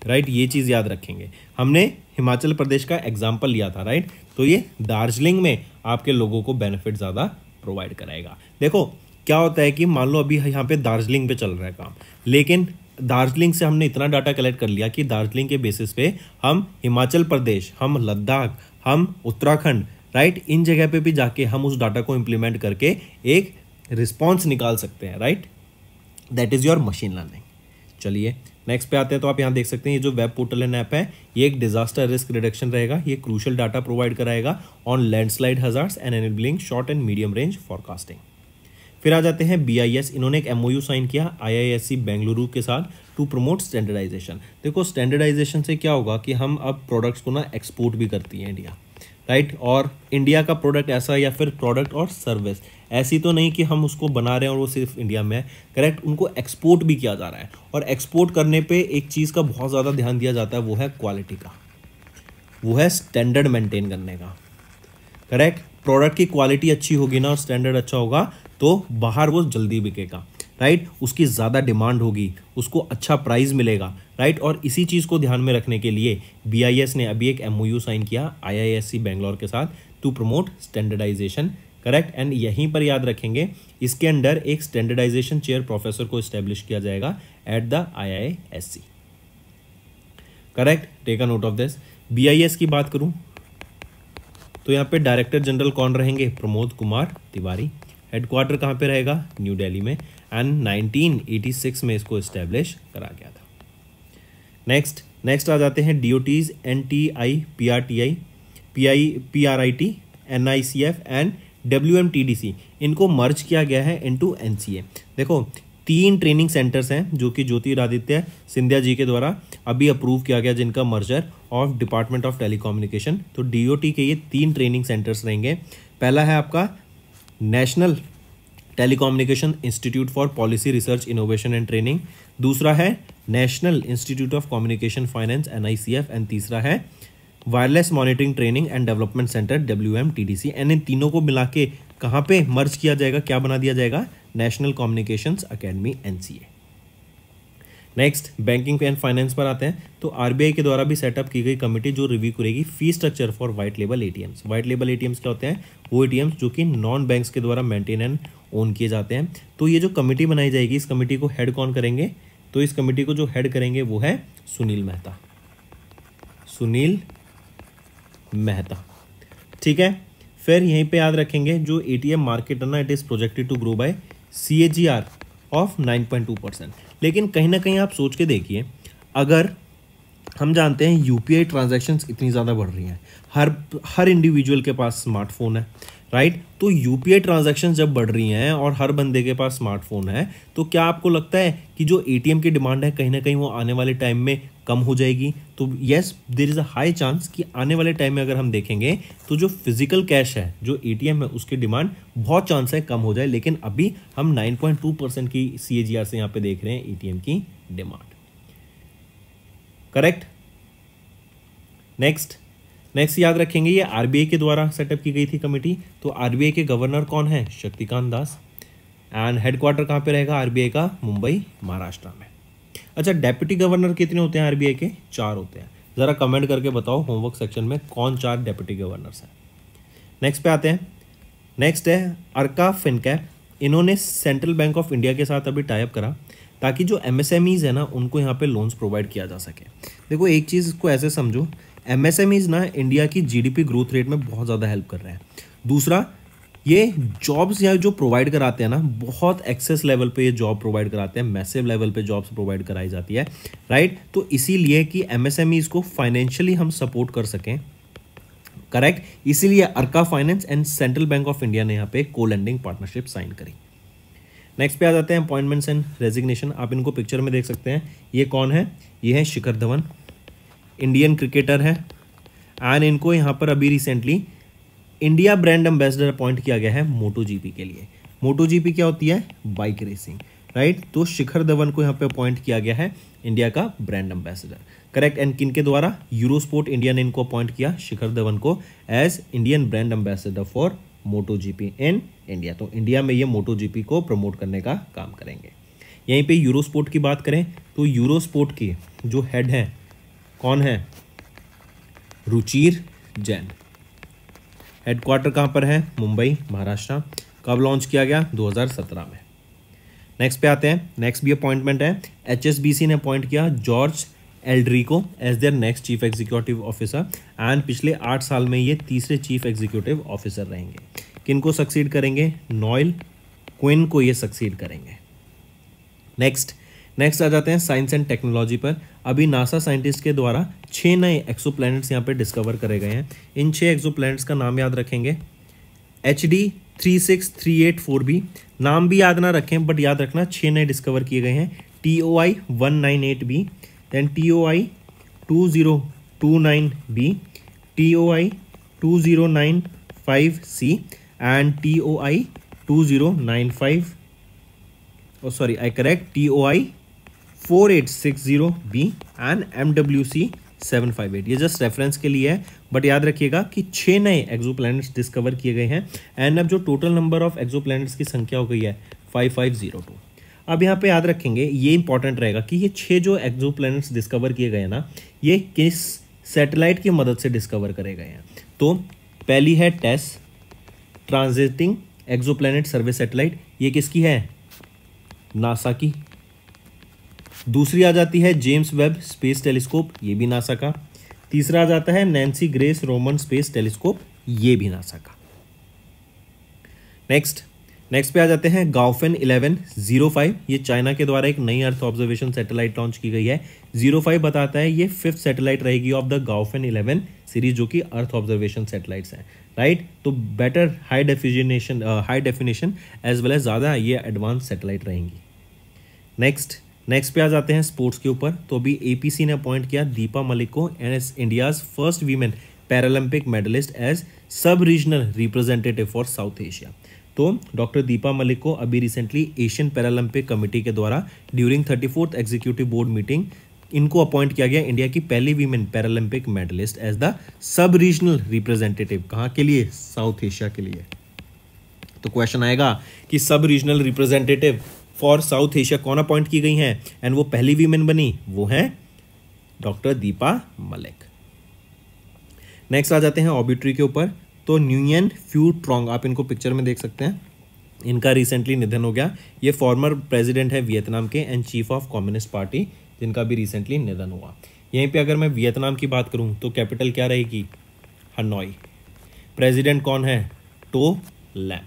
Right, ये चीज याद रखेंगे। हमने हिमाचल प्रदेश का एग्जाम्पल लिया था, राइट, तो ये दार्जिलिंग में आपके लोगों को बेनिफिट ज्यादा प्रोवाइड कराएगा। देखो क्या होता है कि मान लो अभी यहाँ पे दार्जिलिंग पे चल रहा है काम, लेकिन दार्जिलिंग से हमने इतना डाटा कलेक्ट कर लिया कि दार्जिलिंग के बेसिस पे हम हिमाचल प्रदेश, हम लद्दाख, हम उत्तराखंड, राइट, इन जगह पे भी जाके हम उस डाटा को इंप्लीमेंट करके एक रिस्पॉन्स निकाल सकते हैं। Right, that is your machine learning. चलिए नेक्स्ट पे आते हैं। तो आप यहाँ देख सकते हैं ये जो वेब पोर्टल एंड ऐप है, ये एक डिजास्टर रिस्क रिडक्शन रहेगा। ये क्रूशियल डाटा प्रोवाइड कराएगा on landslide hazards and enabling short and medium range forecasting. फिर आ जाते हैं BIS। इन्होंने एक MOU साइन किया IISc बेंगलुरु के साथ टू प्रमोट स्टैंडर्डाइजेशन। देखो स्टैंडर्डाइजेशन से क्या होगा कि हम अब प्रोडक्ट्स को ना एक्सपोर्ट भी करती है इंडिया, राइट, और इंडिया का प्रोडक्ट ऐसा या फिर प्रोडक्ट और सर्विस ऐसी तो नहीं कि हम उसको बना रहे हैं और वो सिर्फ इंडिया में है, करेक्ट, उनको एक्सपोर्ट भी किया जा रहा है। और एक्सपोर्ट करने पे एक चीज़ का बहुत ज़्यादा ध्यान दिया जाता है, वो है क्वालिटी का, वो है स्टैंडर्ड मेंटेन करने का। करेक्ट, प्रोडक्ट की क्वालिटी अच्छी होगी ना और स्टैंडर्ड अच्छा होगा तो बाहर वो जल्दी बिकेगा, राइट, उसकी ज़्यादा डिमांड होगी, उसको अच्छा प्राइस मिलेगा, राइट। और इसी चीज़ को ध्यान में रखने के लिए BIS ने अभी एक MOU साइन किया IISc बेंगलोर के साथ to promote standardisation, correct. And यहीं पर याद रखेंगे इसके अंडर एक स्टैंडर्डाइजेशन चेयर प्रोफेसर को इस्टेब्लिश किया जाएगा at the IISc, correct, take a note of this. BIS की बात करूं तो यहाँ पे डायरेक्टर जनरल कौन रहेंगे? प्रमोद कुमार तिवारी। हेडक्वार्टर कहाँ पे रहेगा? न्यू दिल्ली में। एंड 1986 में इसको इस्टेब्लिश करा गया था। नेक्स्ट आ जाते हैं DOTs NTI PRTI PRIT NICF and WMTDC। इनको मर्ज किया गया है इनटू NCA। देखो 3 ट्रेनिंग सेंटर्स हैं जो कि ज्योतिरादित्य सिंधिया जी के द्वारा अभी अप्रूव किया गया, जिनका merger of department of telecommunication. तो DOT के ये 3 ट्रेनिंग सेंटर्स रहेंगे। पहला है आपका national telecommunication institute for policy research innovation and training, दूसरा है national institute of communication finance NICF, and तीसरा है wireless monitoring training and development centre WMTDC। And in तीनों को मिला के कहाँ पे मर्ज किया जाएगा, क्या बना दिया जाएगा? National communications academy NCA। Next banking and finance पर आते हैं। तो RBI के द्वारा भी सेटअप की गई कमेटी जो रिव्यू करेगी fee structure for white label ATMs। White label ATMs क्या होते हैं? वो ATMs जो कि नॉन बैंक्स के द्वारा मेंटेन एंड ओन किए जाते हैं। तो ये जो कमेटी बनाई जाएगी, इस कमेटी को हेड कौन करेंगे? तो इस कमेटी को जो हेड करेंगे वो है सुनील मेहता। सुनील मेहता, ठीक है। फिर यहीं पे याद रखेंगे जो ATM मार्केट है ना, it is projected to grow by CAGR of 9.2%। लेकिन कहीं ना कहीं आप सोच के देखिए, अगर हम जानते हैं UPI ट्रांजैक्शंस इतनी ज़्यादा बढ़ रही हैं, हर इंडिविजुअल के पास स्मार्टफोन है, राइट, तो UPI ट्रांजैक्शंस जब बढ़ रही हैं और हर बंदे के पास स्मार्टफोन है, तो क्या आपको लगता है कि जो ATM की डिमांड है कहीं ना कहीं वो आने वाले टाइम में कम हो जाएगी? तो yes, there is a high chance कि आने वाले टाइम में अगर हम देखेंगे तो जो फिजिकल कैश है, जो ATM है, उसकी डिमांड बहुत चांस है कम हो जाए। लेकिन अभी हम 9.2% की CAGR से यहाँ पे देख रहे हैं ATM की डिमांड, करेक्ट। नेक्स्ट याद रखेंगे ये RBI के द्वारा सेटअप की गई थी कमेटी। तो RBI के गवर्नर कौन है? शक्तिकांत दास। एंड हेडक्वार्टर कहाँ पे रहेगा RBI का? मुंबई, महाराष्ट्र में। अच्छा, डेप्यूटी गवर्नर कितने होते हैं RBI के? 4 होते हैं। ज़रा कमेंट करके बताओ होमवर्क सेक्शन में कौन 4 डेप्यूटी गवर्नर्स हैं। नेक्स्ट पे आते हैं। नेक्स्ट है अर्का फिनकैप। इन्होंने सेंट्रल बैंक ऑफ इंडिया के साथ अभी टाइप करा ताकि जो MSMEs है ना, उनको यहाँ पे लोन्स प्रोवाइड किया जा सके। देखो एक चीज़ इसको ऐसे समझो, MSMEs ना इंडिया की GDP ग्रोथ रेट में बहुत ज़्यादा हेल्प कर रहे हैं। दूसरा, ये जॉब्स या जो प्रोवाइड कराते हैं ना, बहुत एक्सेस लेवल पे ये जॉब प्रोवाइड कराते हैं, मैसिव लेवल पे जॉब्स प्रोवाइड कराई जाती है, राइट। तो इसीलिए कि एमएसएमईज को फाइनेंशियली हम सपोर्ट कर सकें, करेक्ट, इसीलिए Arka finance and central bank of India ने यहाँ पे को लेंडिंग पार्टनरशिप साइन करी। नेक्स्ट पे आ जाते हैं अपॉइंटमेंट्स एंड रेजिग्नेशन। आप इनको पिक्चर में देख सकते हैं। ये कौन है? ये है शिखर धवन, इंडियन क्रिकेटर है, एंड इनको यहाँ पर अभी recently India brand ambassador appoint किया गया है मोटो जीपी के लिए। मोटो जीपी क्या होती है? Bike racing, right. तो शिखर धवन को यहाँ पे अपॉइंट किया गया है इंडिया का ब्रांड एम्बेसडर, करेक्ट। एंड किन के द्वारा? यूरोस्पोर्ट इंडिया ने इनको अपॉइंट किया शिखर धवन को as Indian brand ambassador for MotoGP in India. तो इंडिया में ये मोटो जीपी को प्रमोट करने का काम करेंगे। यहीं पे यूरोस्पोर्ट की बात करें तो यूरोस्पोर्ट की जो हेड है कौन है? रुचिर जैन। हेडक्वार्टर कहाँ पर है? मुंबई, महाराष्ट्र। कब लॉन्च किया गया? 2017 में। नेक्स्ट पे आते हैं। नेक्स्ट भी अपॉइंटमेंट है, HSBC ने अपॉइंट किया Georges Elhedery as their next chief executive officer, and पिछले 8 साल में ये तीसरे चीफ एग्जीक्यूटिव ऑफिसर रहेंगे। किनको सक्सीड करेंगे? नॉयल क्विन को ये सक्सीड करेंगे। नेक्स्ट आ जाते हैं साइंस एंड टेक्नोलॉजी पर। अभी नासा साइंटिस्ट के द्वारा 6 नए एक्सोप्लैनेट्स यहाँ पे डिस्कवर करे गए हैं। इन 6 एक्सोप्लैनेट्स का नाम याद रखेंगे, HD 36384b। नाम भी याद ना रखें, बट याद रखना 6 नए डिस्कवर किए गए हैं। TOI 198b, then TOI 2029b, TOI 2095c and TOI 2095, TOI 4860b and MWC 758। ये जस्ट रेफरेंस के लिए है, बट याद रखिएगा कि 6 नए एक्सोप्लैनेट्स डिस्कवर किए गए हैं, एंड अब जो टोटल नंबर ऑफ एक्सोप्लैनेट्स की संख्या हो गई है 5502। अब यहाँ पे याद रखेंगे, ये इंपॉर्टेंट रहेगा कि ये 6 जो एक्सोप्लैनेट्स डिस्कवर किए गए हैं ना, ये किस सैटेलाइट की मदद से डिस्कवर करे गए हैं। तो पहली है टेस ट्रांजिटिंग एक्सोप्लैनेट सर्वे सैटेलाइट, ये किसकी है? नासा की। दूसरी आ जाती है जेम्स वेब स्पेस टेलीस्कोप, ये भी नासा का। तीसरा आ जाता है Nancy grace Roman space telescope, ये भी नासा का। नेक्स्ट पे आ जाते हैं गाओफेन 1105। ये चाइना के द्वारा एक नई अर्थ ऑब्जर्वेशन सैटेलाइट लॉन्च की गई है। 05 बताता है ये 5th सैटेलाइट रहेगी ऑफ द गाओफेन 11 सीरीज, जो कि अर्थ ऑब्जर्वेशन सैटेलाइट्स हैं, राइट। तो better high definition as well as ज़्यादा ये एडवांस सैटेलाइट रहेंगी। नेक्स्ट पे आ जाते हैं स्पोर्ट्स के ऊपर। तो अभी APC ने अपॉइंट किया दीपा मलिक को as India's first women Paralympic medallist as sub regional representative for South Asia. तो डॉक्टर दीपा मलिक को अभी रिसेंटली एशियन पैरालंपिक कमेटी के द्वारा during 34th executive board meeting इनको अपॉइंट किया गया इंडिया की पहली women Paralympic medallist as the sub regional representative. कहाँ के लिए? साउथ एशिया के लिए। तो क्वेश्चन आएगा कि सब regional representative for South Asia कौन अपॉइंट की गई हैं, एंड वो पहली वीमेन बनी, वो है डॉक्टर दीपा मलिक। नेक्स्ट आ जाते हैं ऑर्बिटरी के ऊपर। तो न्यूयन फ्यू ट्रोंग, आप इनको पिक्चर में देख सकते हैं, इनका रिसेंटली निधन हो गया। ये फॉर्मर प्रेसिडेंट है वियतनाम के and chief of communist party, जिनका भी रिसेंटली निधन हुआ। यहीं पे अगर मैं वियतनाम की बात करूं तो कैपिटल क्या रहेगी? हनोई। प्रेसिडेंट कौन है? To lamb.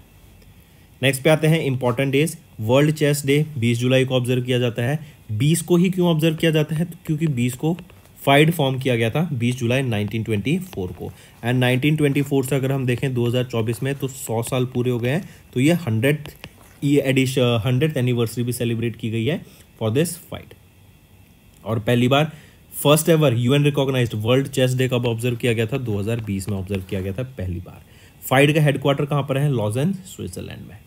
नेक्स्ट पे आते हैं important days. World chess day 20 जुलाई को ऑब्जर्व किया जाता है। 20 को ही क्यों ऑब्जर्व किया जाता है? क्योंकि 20 को फाइड फॉर्म किया गया था 20 जुलाई 1924 को, एंड 1924 से अगर हम देखें 2024 में तो 100 साल पूरे हो गए हैं। तो ये 100th एनिवर्सरी भी सेलिब्रेट की गई है फॉर दिस फाइट। और पहली बार first ever UN recognised world chess day कब ऑब्जर्व किया गया था? 2020 में ऑब्जर्व किया गया था पहली बार। फाइड का हेडक्वार्टर कहाँ पर है? लॉजेन, स्विट्जरलैंड में।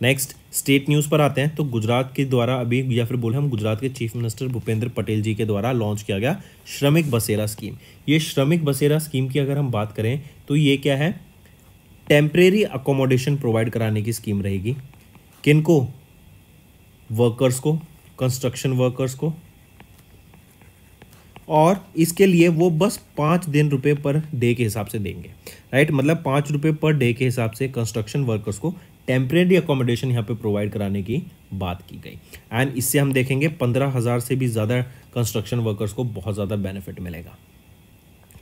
नेक्स्ट स्टेट न्यूज़ पर आते हैं। तो गुजरात के द्वारा अभी, या फिर बोले हम गुजरात के चीफ मिनिस्टर भूपेंद्र पटेल जी के द्वारा लॉन्च किया गया श्रमिक बसेरा स्कीम। ये श्रमिक बसेरा स्कीम की अगर हम बात करें तो ये क्या है? टेम्परेरी अकोमोडेशन प्रोवाइड कराने की स्कीम रहेगी। किनको? वर्कर्स को, कंस्ट्रक्शन वर्कर्स को, और इसके लिए वो बस 5 रुपये पर डे के हिसाब से देंगे, राइट। मतलब 5 रुपये पर डे के हिसाब से कंस्ट्रक्शन वर्कर्स को टेम्परेरी अकोमोडेशन यहाँ पे प्रोवाइड कराने की बात की गई, एंड इससे हम देखेंगे 15,000 से भी ज़्यादा कंस्ट्रक्शन वर्कर्स को बहुत ज़्यादा बेनिफिट मिलेगा,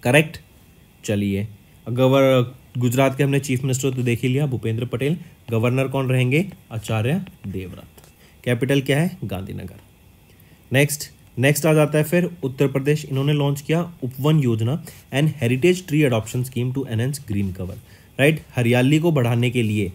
करेक्ट। चलिए, अगर गुजरात के हमने चीफ मिनिस्टर तो देख ही लिया, भूपेंद्र पटेल। गवर्नर कौन रहेंगे? आचार्य देवव्रत। कैपिटल क्या है? गांधीनगर। नेक्स्ट आ जाता है फिर उत्तर प्रदेश। इन्होंने लॉन्च किया Upvan Yojana and heritage tree adoption scheme to enhance green cover, right. हरियाली को बढ़ाने के लिए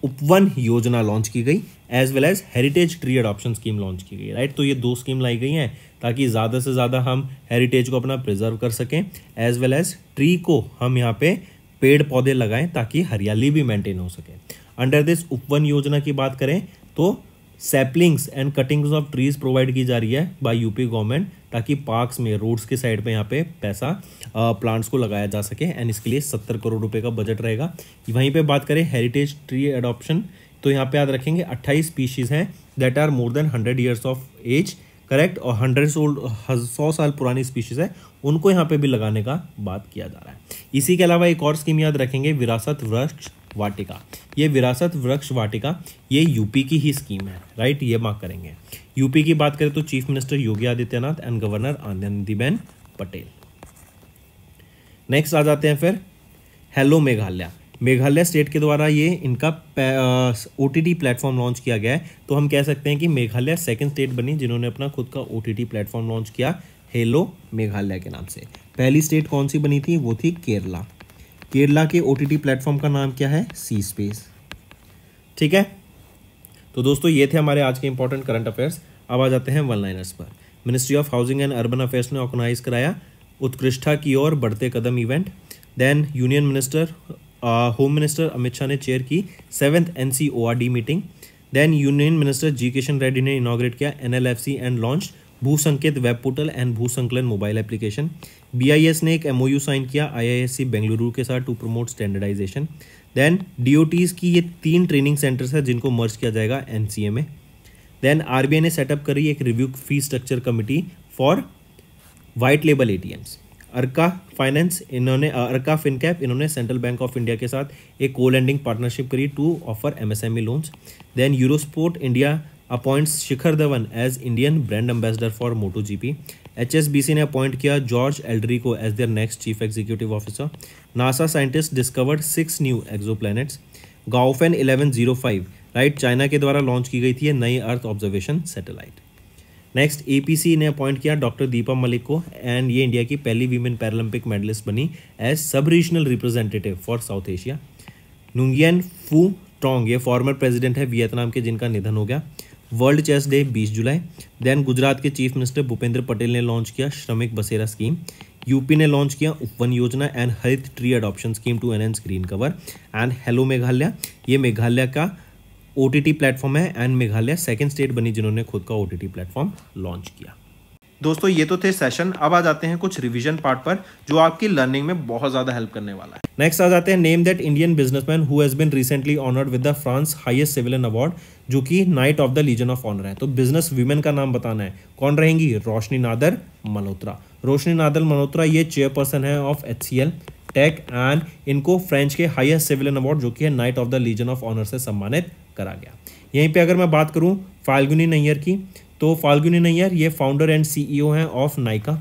उपवन योजना लॉन्च की गई as well as heritage tree adoption scheme launch की गई, राइट। तो ये दो स्कीम लाई गई हैं ताकि ज़्यादा से ज़्यादा हम हेरिटेज को अपना प्रिजर्व कर सकें, एज वेल एज ट्री को हम यहाँ पे पेड़ पौधे लगाएं ताकि हरियाली भी मेंटेन हो सके। अंडर दिस उपवन योजना की बात करें तो saplings and cuttings of trees provide की जा रही है बाय यूपी गवर्नमेंट, ताकि पार्क्स में, रोड्स के साइड पे यहाँ पे पैसा प्लांट्स को लगाया जा सके, एंड इसके लिए 70 करोड़ रुपए का बजट रहेगा। वहीं पे बात करें हेरिटेज ट्री अडॉप्शन, तो यहाँ पे याद रखेंगे 28 स्पीशीज हैं that are more than 100 years of age, correct, और 100 साल पुरानी स्पीशीज है, उनको यहाँ पे भी लगाने का बात किया जा रहा है। इसी के अलावा एक और स्कीम याद रखेंगे, विरासत वृक्ष वाटिका। ये विरासत वृक्ष वाटिका ये यूपी की ही स्कीम है, राइट, ये मार्क करेंगे। यूपी की बात करें तो chief minister Yogi Adityanath and governor Anandiben Patel. Next आ जाते हैं फिर हेलो मेघालय। मेघालय स्टेट के द्वारा ये इनका OTT प्लेटफॉर्म लॉन्च किया गया है, तो हम कह सकते हैं कि मेघालय सेकंड स्टेट बनी जिन्होंने अपना खुद का OTT प्लेटफॉर्म लॉन्च किया हेलो मेघालय के नाम से। पहली स्टेट कौन सी बनी थी? वो थी केरला। केरला के OTT प्लेटफॉर्म का नाम क्या है? सी स्पेस। ठीक है, तो दोस्तों ये थे हमारे आज के इंपॉर्टेंट करंट अफेयर्स। अब आ जाते हैं वन लाइनर्स पर। Ministry of housing and urban affairs ने ऑर्गेनाइज कराया उत्कृष्टता की ओर बढ़ते कदम event. Then union minister home minister Amit Shah ने चेयर की 7th NCORD मीटिंग। Then union minister G Kishan Reddy ने इनॉग्रेट किया NLFC एंड लॉन्च भू संकेत वेब पोर्टल एंड भू संकलन मोबाइल एप्लीकेशन। BIS ने एक MOU साइन किया IISc बेंगलुरु के साथ to promote standardisation. Then DOTs की ये 3 ट्रेनिंग सेंटर्स है जिनको मर्ज किया जाएगा NCA में। देन RBI ने सेटअप करी एक review fee structure committee for white label ATMs। Arka finance इन्होंने अर्का फिनकैप इन्होंने सेंट्रल बैंक ऑफ इंडिया के साथ एक को लैंडिंग पार्टनरशिप करी to offer MSME loans. Then Eurosport India appoints Shikhar Dhawan as Indian brand ambassador for MotoGP। HSBC ने appoint किया Georges Elhedery as their next chief executive officer. NASA scientist discovered 6 new exoplanets. Gaofen 1105, right, China के द्वारा launch की गई थी ये नई earth observation satellite. Next APC ने अपॉइंट किया डॉक्टर दीपा मलिक को, एंड ये इंडिया की पहली वीमेन पैरालंपिक मेडलिस्ट बनी as sub regional representative for South Asia. Nguyen Phu Trong ये फॉर्मर प्रेसिडेंट है वियतनाम के जिनका निधन हो गया। वर्ल्ड चेस डे 20 जुलाई। देन गुजरात के चीफ मिनिस्टर भूपेंद्र पटेल ने लॉन्च किया श्रमिक बसेरा स्कीम। यूपी ने लॉन्च किया Upvan Yojana and heritage tree adoption scheme to enhance green cover. And Hello Meghalaya ये मेघालय का OTT प्लेटफॉर्म है, एंड मेघालय सेकंड स्टेट बनी जिन्होंने खुद का OTT प्लेटफॉर्म लॉन्च किया। दोस्तों ये तो थे सेशन, अब आ जाते हैं कुछ रिवीजन पार्ट पर जो आपकी लर्निंग में बहुत ज्यादा हेल्प करने वाला है। नेक्स्ट आ जाते हैं name that Indian businessman who has been recently honoured with the France highest civilian award, जो कि knight of the Legion of Honour है। तो बिजनेस वीमेन का नाम बताना है, कौन रहेंगी? रोशनी नादर मल्होत्रा। रोशनी नादर मल्होत्रा ये चेयरपर्सन है ऑफ HCL टेक, एंड इनको फ्रेंच के हाईएस्ट सिविलियन अवार्ड जो कि है knight of the Legion of Honour से सम्मानित करा गया। यहीं पे अगर मैं बात करूं फाल्गुनी नैयर की, तो फाल्गुनी नैयर ये फाउंडर एंड CEO हैं of Nykaa,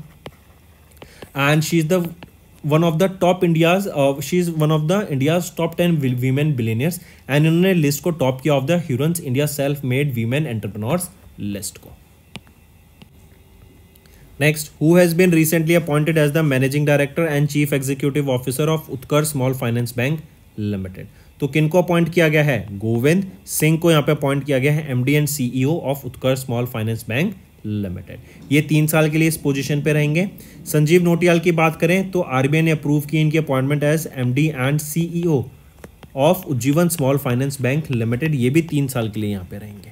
and she is the one of the top India's she is one of the India's top 10 women billionaires, and इन्होंने लिस्ट को टॉप किया of the Hurun's India self made women entrepreneurs list को। Next, who has been recently appointed as the Managing Director and Chief Executive Officer of Utkarsh Small Finance Bank Limited? तो किनको appoint किया गया है? गोविंद सिंह को यहाँ पे अपॉइंट किया गया है MD and CEO of Utkarsh small Finance Bank Limited. ये 3 साल के लिए इस पोजीशन पे रहेंगे। संजीव नोटियाल की बात करें तो RBI ने अप्रूव की इनकी appointment as MD and CEO of Ujjivan Small Finance Bank Limited, ये भी 3 साल के लिए यहाँ पे रहेंगे।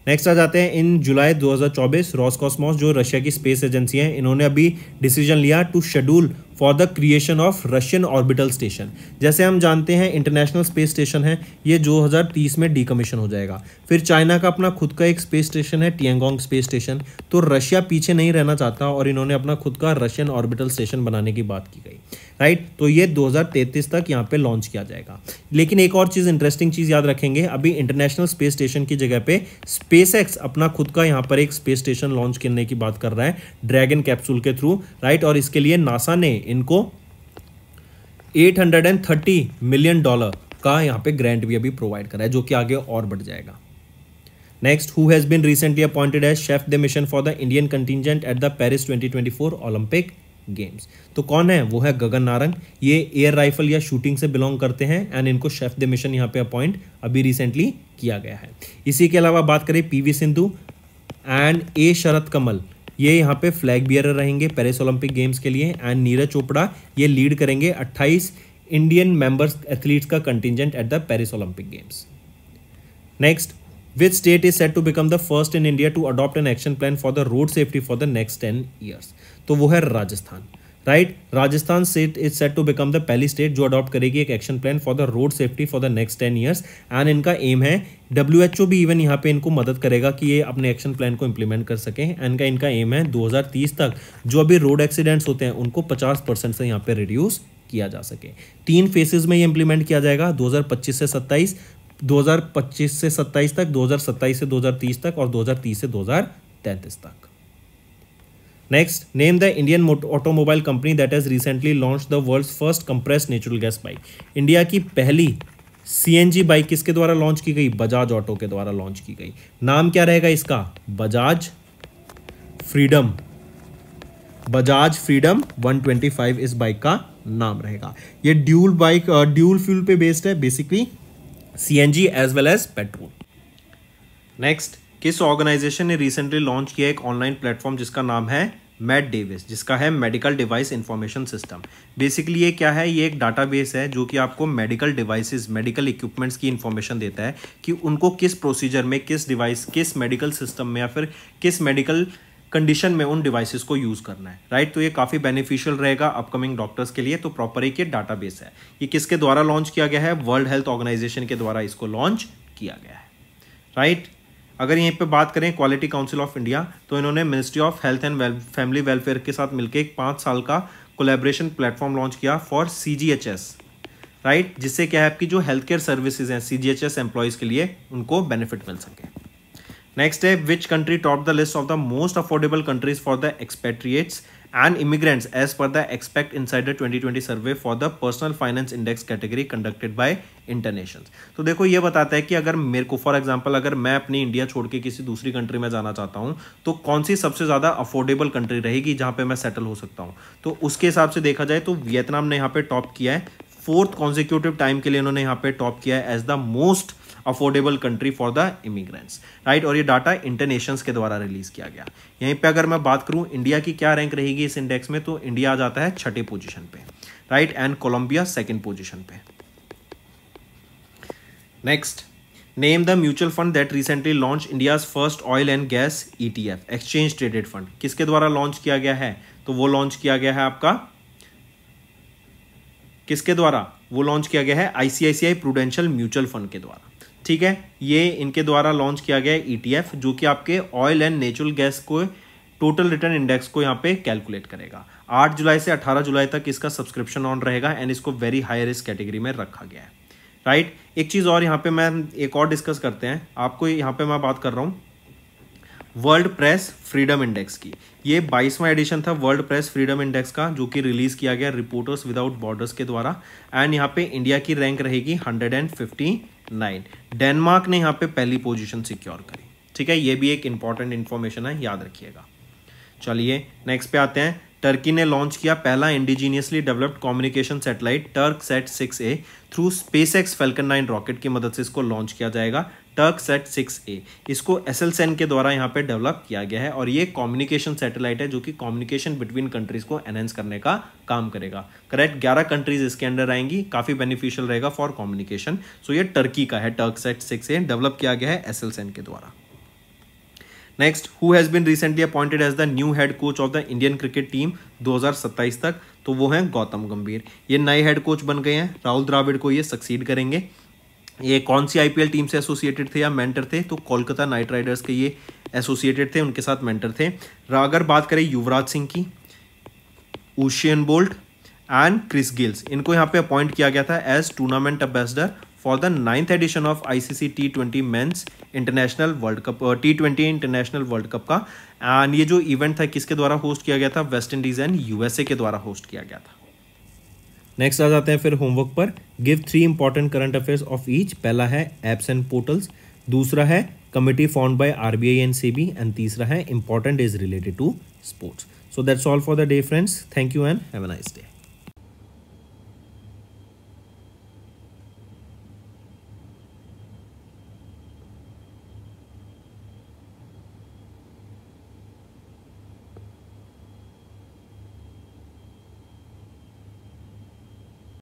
नेक्स्ट आ जाते हैं इन जुलाई 2024 रोसकॉस्मोस जो रशिया की स्पेस एजेंसी है, इन्होंने अभी डिसीजन लिया to schedule for the creation of Russian orbital station. जैसे हम जानते हैं इंटरनेशनल स्पेस स्टेशन है ये 2030 में डीकमीशन हो जाएगा। फिर चाइना का अपना खुद का एक स्पेस स्टेशन है टिएंगोंग स्पेस स्टेशन, तो रशिया पीछे नहीं रहना चाहता और इन्होंने अपना खुद का रशियन ऑर्बिटल स्टेशन बनाने की बात की गई, राइट। तो ये 2033 तक यहाँ पे लॉन्च किया जाएगा। लेकिन एक और चीज़ इंटरेस्टिंग चीज़ याद रखेंगे, अभी इंटरनेशनल स्पेस स्टेशन की जगह पे SpaceX अपना खुद का यहाँ पर एक स्पेस स्टेशन लॉन्च करने की बात कर रहा है ड्रैगन कैप्सूल के थ्रू, राइट। और इसके लिए नासा ने इनको $830 मिलियन का यहाँ पे ग्रांट भी अभी प्रोवाइड करा है, जो कि आगे और बढ़ जाएगा। Next, who has been recently appointed as chef de mission for the Indian contingent at the Paris 2024 Olympic games. तो कौन है? वो है गगन नारंग। ये एयर राइफल या शूटिंग से बिलोंग करते हैं एंड इनको शेफ द मिशन यहाँ पे अपॉइंट अभी रिसेंटली किया गया है। इसी के अलावा बात करें पीवी सिंधु एंड ए शरत कमल, ये यहाँ पे फ्लैग बियरर रहेंगे पेरिस ओलंपिक गेम्स के लिए। एंड नीरज चोपड़ा ये लीड करेंगे 28 इंडियन मेंबर्स एथलीट्स का contingent at the Paris Olympic games. Next, which state is set to become the first in India to adopt an action plan for the road safety for the next 10 years? तो वो है Rajasthan, right. Rajasthan state is set to become the पहली state जो adopt करेगी एक action plan for the road safety for the next 10 years. And इनका aim है, WHO भी इवन यहाँ पे इनको मदद करेगा कि ये अपने एक्शन प्लान को इंप्लीमेंट कर सकें। एंड इनका एम है 2030 तक जो अभी रोड एक्सीडेंट्स होते हैं उनको 50% से यहाँ पे रिड्यूस किया जा सके। 3 फेजेस में ये इंप्लीमेंट किया जाएगा, 2025 से 27, 2025 से 27 तक, 2027 से 2030 तक और 2030 से 2033 तक। Next, name the Indian automobile company that has recently launch the world's first compressed natural gas bike. India की पहली CNG बाइक किसके द्वारा लॉन्च की गई? बजाज ऑटो के द्वारा लॉन्च की गई। नाम क्या रहेगा इसका? बजाज फ्रीडम। बजाज फ्रीडम 125 इस बाइक का नाम रहेगा। ये ड्यूल फ्यूल पे बेस्ड है, basically CNG as well as petrol. Next, किस ऑर्गेनाइजेशन ने रिसेंटली लॉन्च किया एक ऑनलाइन प्लेटफॉर्म जिसका नाम है मैड डेविस, जिसका है medical device information system. Basically ये क्या है? ये एक डाटाबेस है जो कि आपको मेडिकल डिवाइसेस, मेडिकल इक्विपमेंट्स की इंफॉर्मेशन देता है कि उनको किस प्रोसीजर में, किस डिवाइस, किस मेडिकल सिस्टम में या फिर किस मेडिकल कंडीशन में उन डिवाइसेस को यूज़ करना है, राइट। तो ये काफ़ी बेनिफिशियल रहेगा अपकमिंग डॉक्टर्स के लिए। तो प्रॉपर एक ये डाटाबेस है। ये किसके द्वारा लॉन्च किया गया है? वर्ल्ड हेल्थ ऑर्गेनाइजेशन के द्वारा इसको लॉन्च किया गया है, राइट। अगर यहीं पे बात करें क्वालिटी काउंसिल ऑफ इंडिया, तो इन्होंने ministry of health and family welfare के साथ मिलकर एक 5 साल का कोलैबोरेशन प्लेटफॉर्म लॉन्च किया फॉर CGHS, राइट, जिससे क्या है आपकी जो हेल्थ केयर सर्विसेज हैं CGHS एम्प्लॉयज़ के लिए उनको बेनिफिट मिल सके। नेक्स्ट है, which country top the list of the most affordable countries for the expatriates and immigrants as per the expat insider 2020 survey for the personal finance index category conducted by international. तो देखो ये बताता है कि अगर मेरे को फॉर एग्जांपल अगर मैं अपनी इंडिया छोड़ के किसी दूसरी कंट्री में जाना चाहता हूं तो कौन सी सबसे ज़्यादा अफोर्डेबल कंट्री रहेगी जहां पे मैं सेटल हो सकता हूं। तो उसके हिसाब से देखा जाए तो वियतनाम ने यहाँ पे टॉप किया है, 4th कॉन्जिक्यूटिव टाइम के लिए उन्होंने यहाँ पे टॉप किया है as the most affordable country for the immigrants, right. और ये डाटा इंटरनेशंस के द्वारा रिलीज किया गया। यहीं पे अगर मैं बात करूं इंडिया की क्या रैंक रहेगी इस इंडेक्स में, तो इंडिया आ जाता है 6ठे पोजीशन पे, right, and Colombia 2nd position पे। Next, name the mutual fund that recently launch India's first oil and gas ETF, exchange traded fund. किसके द्वारा लॉन्च किया गया है? तो वो लॉन्च किया गया है आपका, किसके द्वारा? वो लॉन्च किया गया है ICICI प्रूडेंशियल म्यूचुअल फंड के द्वारा, ठीक है। ये इनके द्वारा लॉन्च किया गया है ETF जो कि आपके ऑयल एंड नेचुरल गैस को टोटल रिटर्न इंडेक्स को यहाँ पे कैलकुलेट करेगा। 8 जुलाई से 18 जुलाई तक इसका सब्सक्रिप्शन ऑन रहेगा एंड इसको वेरी हाई रिस्क कैटेगरी में रखा गया है, राइट। एक चीज़ और यहाँ पे मैं एक और डिस्कस करते हैं, आपको यहाँ पे मैं बात कर रहा हूँ वर्ल्ड प्रेस फ्रीडम इंडेक्स की। ये 22वां एडिशन था वर्ल्ड प्रेस फ्रीडम इंडेक्स का, जो कि रिलीज किया गया रिपोर्टर्स विदाउट बॉर्डर्स के द्वारा। एंड यहाँ पे इंडिया की रैंक रहेगी 159। डेनमार्क ने यहाँ पे पहली पोजीशन सिक्योर करी, ठीक है। ये भी एक इंपॉर्टेंट इंफॉर्मेशन है, याद रखिएगा। चलिए नेक्स्ट पे आते हैं। टर्की ने लॉन्च किया पहला indigenously developed communication satellite Turksat 6A through SpaceX Falcon 9 rocket की मदद से इसको लॉन्च किया जाएगा। टर्कसैट 6A इसको SLSEN के द्वारा यहाँ पे डेवलप किया गया है और ये कम्युनिकेशन सैटेलाइट है जो कि कम्युनिकेशन बिटवीन कंट्रीज को एनहेंस करने का काम करेगा। करेक्ट, 11 कंट्रीज इसके अंडर आएंगी, काफी बेनिफिशियल रहेगा फॉर कम्युनिकेशन। सो ये टर्की का है, टर्कसैट 6A डेवलप किया गया है SLSEN के द्वारा। Next, who has been recently appointed as the new head coach of the Indian cricket team 2027 तक, तो वो हैं गौतम गंभीर। ये नए हेड कोच बन गए हैं, राहुल द्राविड़ को ये सक्सीड करेंगे। ये कौन सी IPL टीम से एसोसिएटेड थे या मेंटर थे, तो कोलकाता नाइट राइडर्स के ये एसोसिएटेड थे, उनके साथ मेंटर थे। अगर बात करें युवराज सिंह की, Usain Bolt and Chris Gayle, इनको यहाँ पे अपॉइंट किया गया था as tournament ambassador for the 9th edition of ICC T20 men's international world cup, T20 international world cup का। एंड ये जो इवेंट था किसके द्वारा होस्ट किया गया था? वेस्ट इंडीज एंड USA के द्वारा होस्ट किया गया था, नेक्स्ट आ जाते हैं फिर होमवर्क पर। Give 3 important current affairs of each. पहला है एप्स एंड पोर्टल्स, दूसरा है committee formed by RBI and SEBI, and तीसरा है important is related to sports. So that's all for the day friends. Thank you and have a nice day.